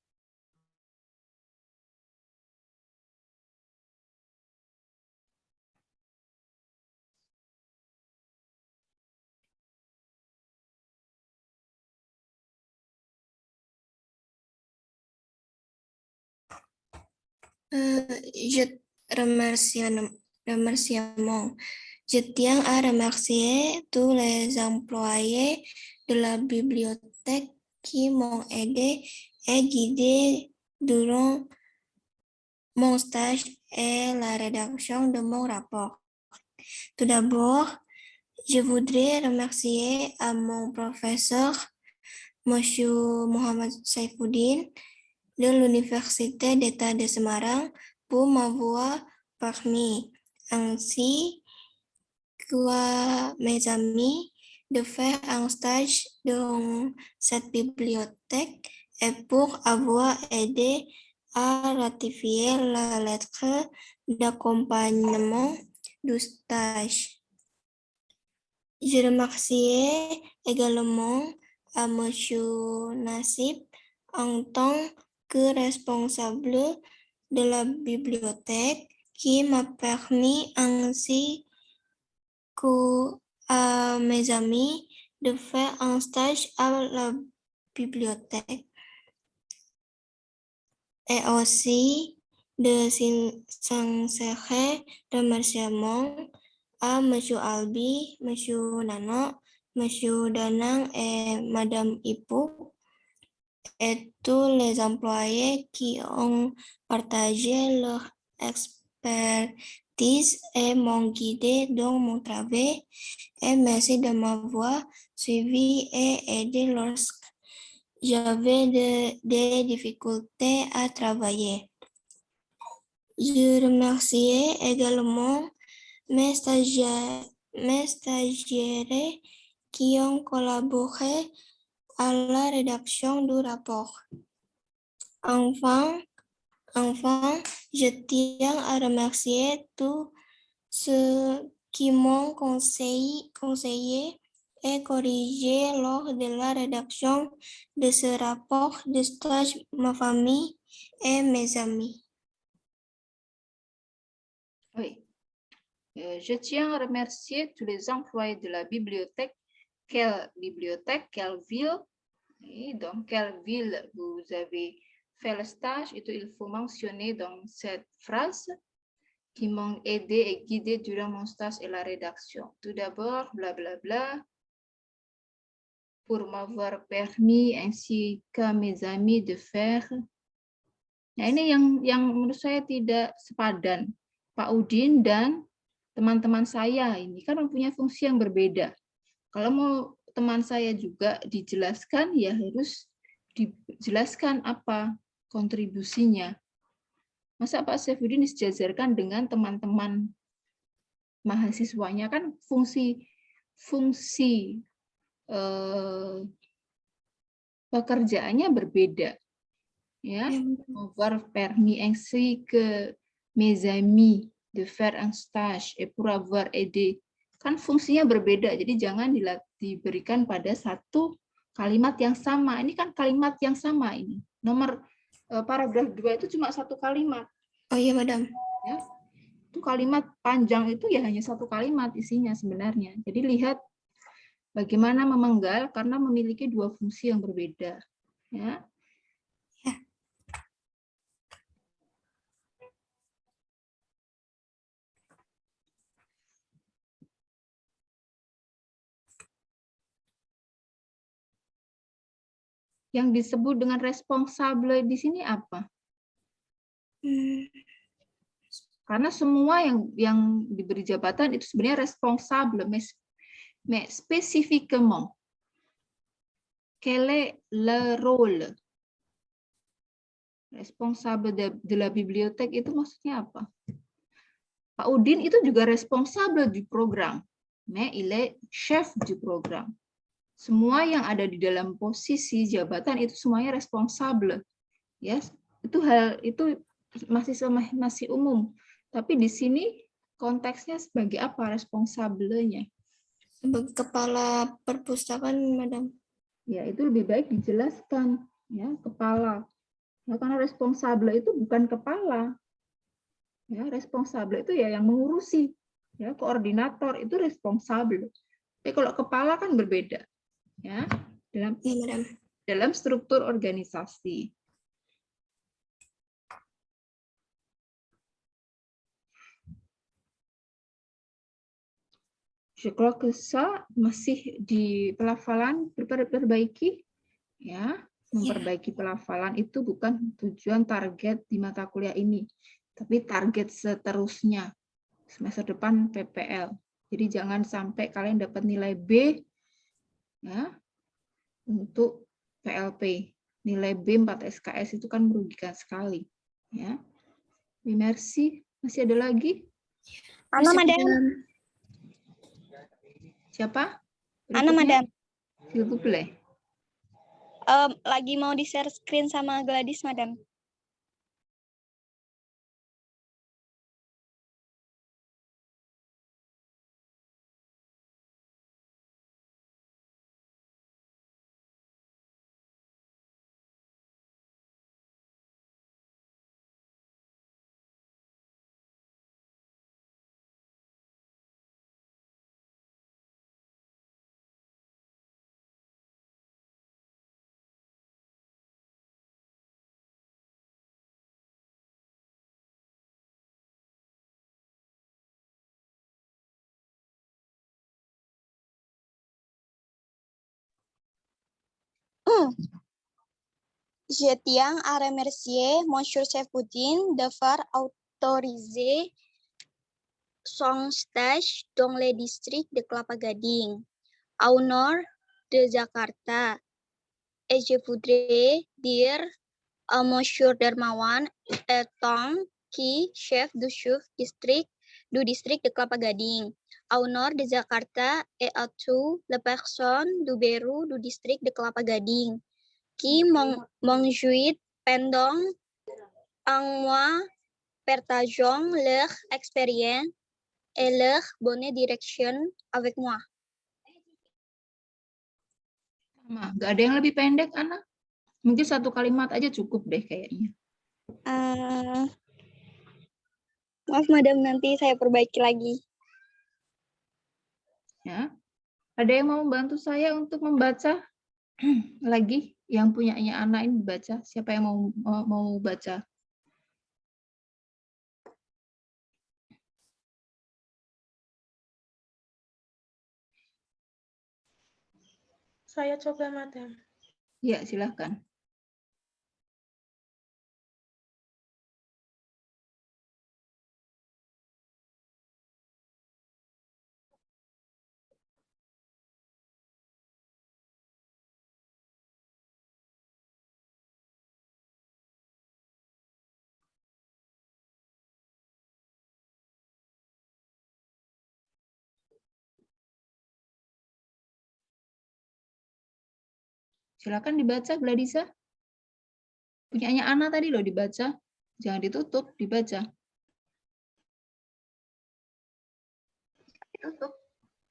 Je remerciements. Je tiens à remercier tous les employés de la bibliothèque qui m'ont aidé et guidé durant mon stage et la rédaction de mon rapport. Tout d'abord, je voudrais remercier à mon professeur, Monsieur Muhammad Saifuddin, de l'Université d'État de Semarang pour m'avoir permis, ainsi qu'à mes amis, de faire un stage dans cette bibliothèque et pour avoir aidé à ratifier la lettre d'accompagnement du stage. Je remercie également à Monsieur Nassib en tant que responsable de la bibliothèque qui m'a permis ainsi qu'à mes amis de faire un stage à la bibliothèque. Et aussi de sincères remerciements à Monsieur Albi, Monsieur Nano, Monsieur Danang et Madame Ipu, et tous les employés qui ont partagé leur expertise et m'ont guidé dans mon travail. Et merci de m'avoir suivi et aidé lorsque j'avais des difficultés à travailler. Je remercie également mes stagiaires qui ont collaboré à la rédaction du rapport. Enfin, je tiens à remercier tous ceux qui m'ont conseillé et corrigé lors de la rédaction de ce rapport de stage, ma famille et mes amis. Oui. Je tiens à remercier tous les employés de la bibliothèque. Quelle bibliothèque, quelle ville, et dans quelle ville vous avez fait le stage, itu il faut mentionner dans cette phrase. qui m'ont aidé et guidé durant mon stage et la rédaction. Tout d'abord, blablabla, pour m'avoir permis ainsi qu'à mes amis de faire. Nah, ini yang menurut saya tidak sepadan. Pak Udin dan teman-teman saya ini kan mempunyai fungsi yang berbeda. Kalau mau teman saya juga dijelaskan, ya harus dijelaskan apa kontribusinya. Masa Pak Saifuddin disejajarkan dengan teman-teman mahasiswanya, kan fungsi pekerjaannya berbeda. Ya, avoir permis ainsi que mes amis de faire un stage et pour avoir aidé, kan fungsinya berbeda, jadi jangan diberikan pada satu kalimat yang sama. Ini kan kalimat yang sama ini. Nomor paragraf 2 itu cuma satu kalimat. Oh iya, Madam. Ya, itu kalimat panjang itu ya hanya satu kalimat isinya sebenarnya. Jadi lihat bagaimana memenggal karena memiliki dua fungsi yang berbeda. Ya. Yang disebut dengan responsable di sini apa? Karena semua yang diberi jabatan itu sebenarnya responsable, mais spécifiquement, quel est le rôle? Responsable de la bibliothèque itu maksudnya apa? Pak Udin itu juga responsable du programme, mais il est chef du programme. Semua yang ada di dalam posisi jabatan itu semuanya responsable, ya. Itu hal itu masih umum, tapi di sini konteksnya sebagai apa responsablenya? Sebagai kepala perpustakaan, Madam. Ya, itu lebih baik dijelaskan, ya, kepala. Ya, karena responsable itu bukan kepala. Ya, responsable itu ya yang mengurusi, ya, koordinator itu responsable. Tapi kalau kepala kan berbeda. Ya, dalam struktur organisasi. Je crois que ça masih di pelafalan perbaiki, ya. Memperbaiki pelafalan itu bukan tujuan target di mata kuliah ini, tapi target seterusnya semester depan PPL. Jadi jangan sampai kalian dapat nilai B, ya, untuk PLP. Nilai B 4 SKS itu kan merugikan sekali, ya. Merci. Masih ada lagi? Ana, Madam. Siapa? Ana, Madam. S'il vous plaît. Lagi mau di-share screen sama Gladys, Madam. Je tiens à remercier Monsieur Saifuddin d'avoir autorisé son stage dans le district de Kelapa Gading, au nord de Jakarta. Et je voudrais dire à Monsieur Dermawan étant qui chef du district de Kelapa Gading, au nord de Jakarta, et à toutes les personnes du bureau du district de Kelapa Gading qui m'ont joué pendant un mois, partageant leur expérience et leur bonne direction avec moi. Nah, nggak ada yang lebih pendek, Ana? Mungkin satu kalimat aja cukup deh kayaknya. Maaf, Madam, nanti saya perbaiki lagi. Ya, ada yang mau membantu saya untuk membaca lagi? Yang punyanya Ana ini baca. Siapa yang mau baca? Saya coba, Madam. Ya, silahkan. Silakan dibaca, Gladisa. Punyanya Ana tadi loh dibaca. Jangan ditutup, dibaca. Ditutup.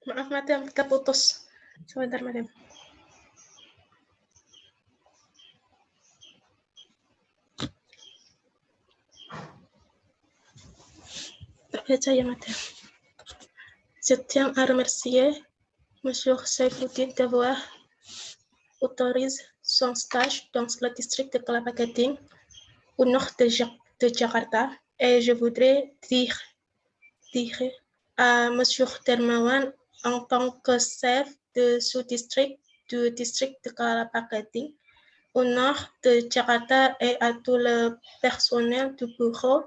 Maaf, Madam, keputus. Sebentar, Madam. Tak baca ya, Madam. Je tiens à remercier Monsieur Saifuddin d'avoir autorisé son stage dans le district de Kelapa Gading, au nord de Jakarta, et je voudrais dire à Monsieur Dermawan, en tant que chef de sous-district du district de Kelapa Gading, au nord de Jakarta, et à tout le personnel du bureau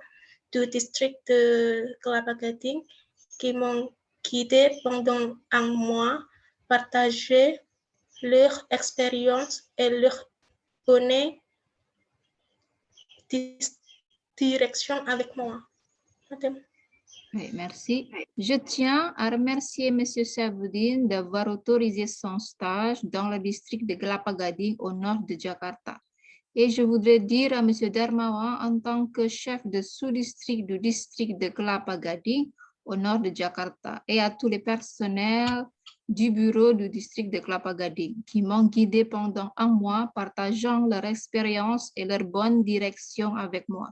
du district de Kelapa Gading qui m'ont guidé pendant un mois, partagé leur expérience et leur bonne direction avec moi. Madame. Oui, merci. Je tiens à remercier M. Saifuddin d'avoir autorisé son stage dans le district de Kelapa Gading au nord de Jakarta. Et je voudrais dire à M. Darmawan, en tant que chef de sous-district du district de Kelapa Gading au nord de Jakarta, et à tous les personnels du bureau du district de Kelapa Gading qui m'ont guidé pendant un mois, partageant leur expérience et leur bonne direction avec moi.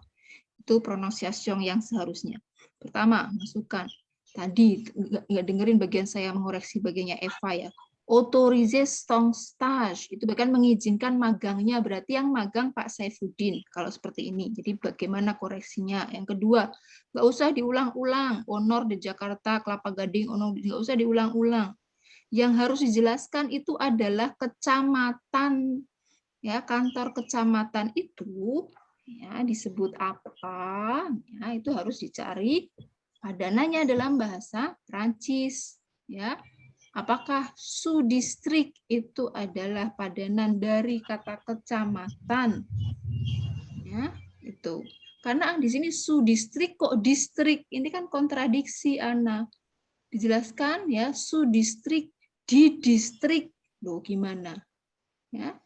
Itu pronunciation yang seharusnya. Pertama, masukkan. Tadi nggak dengerin bagian saya mengoreksi bagiannya Eva ya. Autoriser son stage, itu bahkan mengizinkan magangnya, berarti yang magang Pak Saifuddin, kalau seperti ini. Jadi bagaimana koreksinya? Yang kedua, nggak usah diulang-ulang, honor di Jakarta, Kelapa Gading, honor, nggak usah diulang-ulang. Yang harus dijelaskan itu adalah kecamatan, ya, kantor kecamatan itu ya disebut apa, ya, itu harus dicari padanannya dalam bahasa Prancis, ya. Apakah sudistrik itu adalah padanan dari kata kecamatan? Ya, itu. Karena di sini sudistrik kok distrik, ini kan kontradiksi, Ana. Dijelaskan ya, sudistrik di distrik. Loh, gimana? Ya.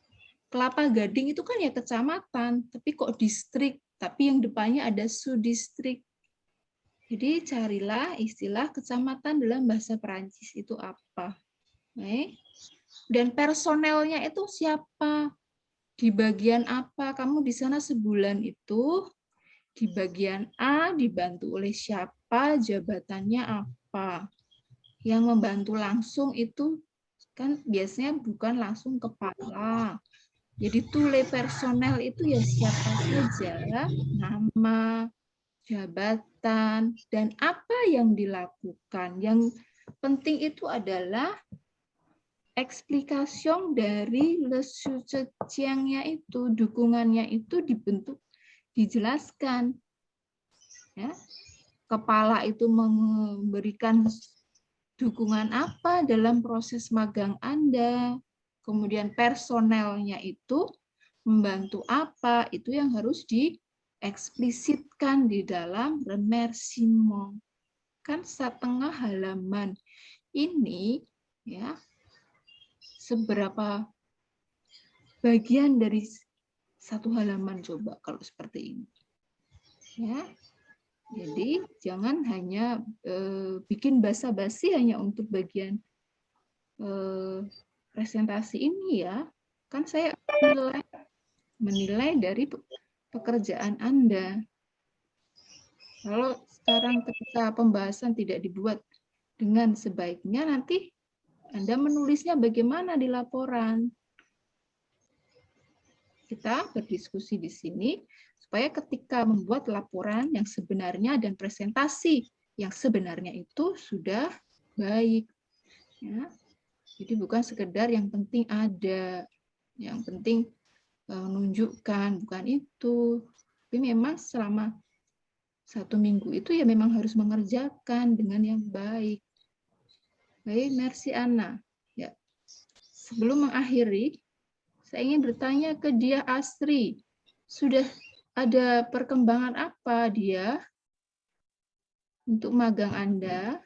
Kelapa Gading itu kan ya kecamatan, tapi kok distrik, tapi yang depannya ada sudistrik. Jadi carilah istilah kecamatan dalam bahasa Perancis itu apa. Dan personelnya itu siapa? Di bagian apa? Kamu di sana sebulan itu di bagian A dibantu oleh siapa? Jabatannya apa? Yang membantu langsung itu kan biasanya bukan langsung kepala. Jadi tule personel itu ya siapa saja, nama, jabatan, dan apa yang dilakukan. Yang penting itu adalah eksplikasi dari le soutien-nya itu, dukungannya itu dibentuk, dijelaskan. Ya. Kepala itu memberikan dukungan apa dalam proses magang Anda, kemudian personelnya itu membantu apa, itu yang harus dieksplisitkan di dalam remerciement. Kan setengah halaman ini ya, seberapa bagian dari satu halaman coba kalau seperti ini. Ya. Jadi jangan hanya bikin basa-basi hanya untuk bagian presentasi ini ya. Kan saya menilai dari pekerjaan Anda. Kalau sekarang ketika pembahasan tidak dibuat dengan sebaiknya, nanti Anda menulisnya bagaimana di laporan. Kita berdiskusi di sini supaya ketika membuat laporan yang sebenarnya dan presentasi yang sebenarnya itu sudah baik. Ya. Jadi bukan sekedar yang penting ada, yang penting menunjukkan, bukan itu. Tapi memang selama 1 minggu itu ya memang harus mengerjakan dengan yang baik. Baik, merci Anna. Ya. Sebelum mengakhiri, saya ingin bertanya ke dia Asri. Sudah ada perkembangan apa dia untuk magang Anda?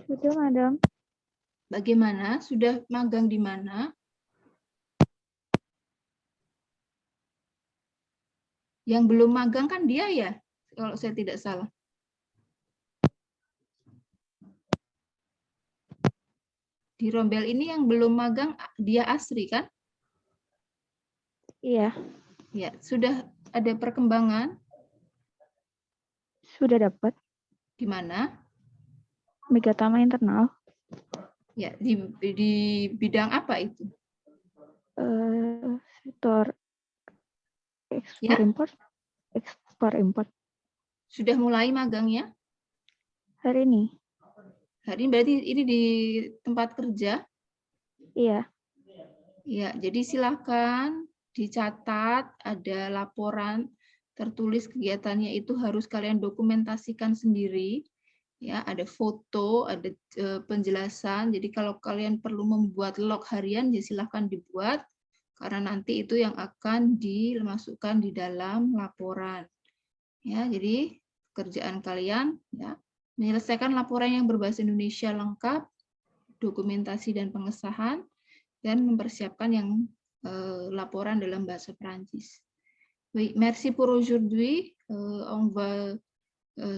Sudah, Madam. Bagaimana? Sudah magang di mana? Yang belum magang kan dia ya, kalau saya tidak salah. Di Rombel ini yang belum magang dia Asri kan? Iya. Ya, sudah ada perkembangan? Sudah dapat. Di mana? Megatama internal. Ya, di bidang apa itu? Sektor ekspor import. Ekspor import. Sudah mulai magangnya? Hari ini. Hari ini berarti ini di tempat kerja? Iya. Ya, jadi silakan dicatat, ada laporan tertulis kegiatannya itu harus kalian dokumentasikan sendiri. Ya, ada foto, ada penjelasan. Jadi kalau kalian perlu membuat log harian, ya silahkan dibuat. Karena nanti itu yang akan dimasukkan di dalam laporan. Ya, jadi pekerjaan kalian ya menyelesaikan laporan yang berbahasa Indonesia lengkap, dokumentasi dan pengesahan, dan mempersiapkan yang laporan dalam bahasa Perancis. Oui, merci pour aujourd'hui. On va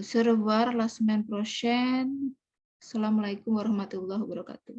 se revoir la semaine prochaine. Assalamualaikum warahmatullahi wabarakatuh.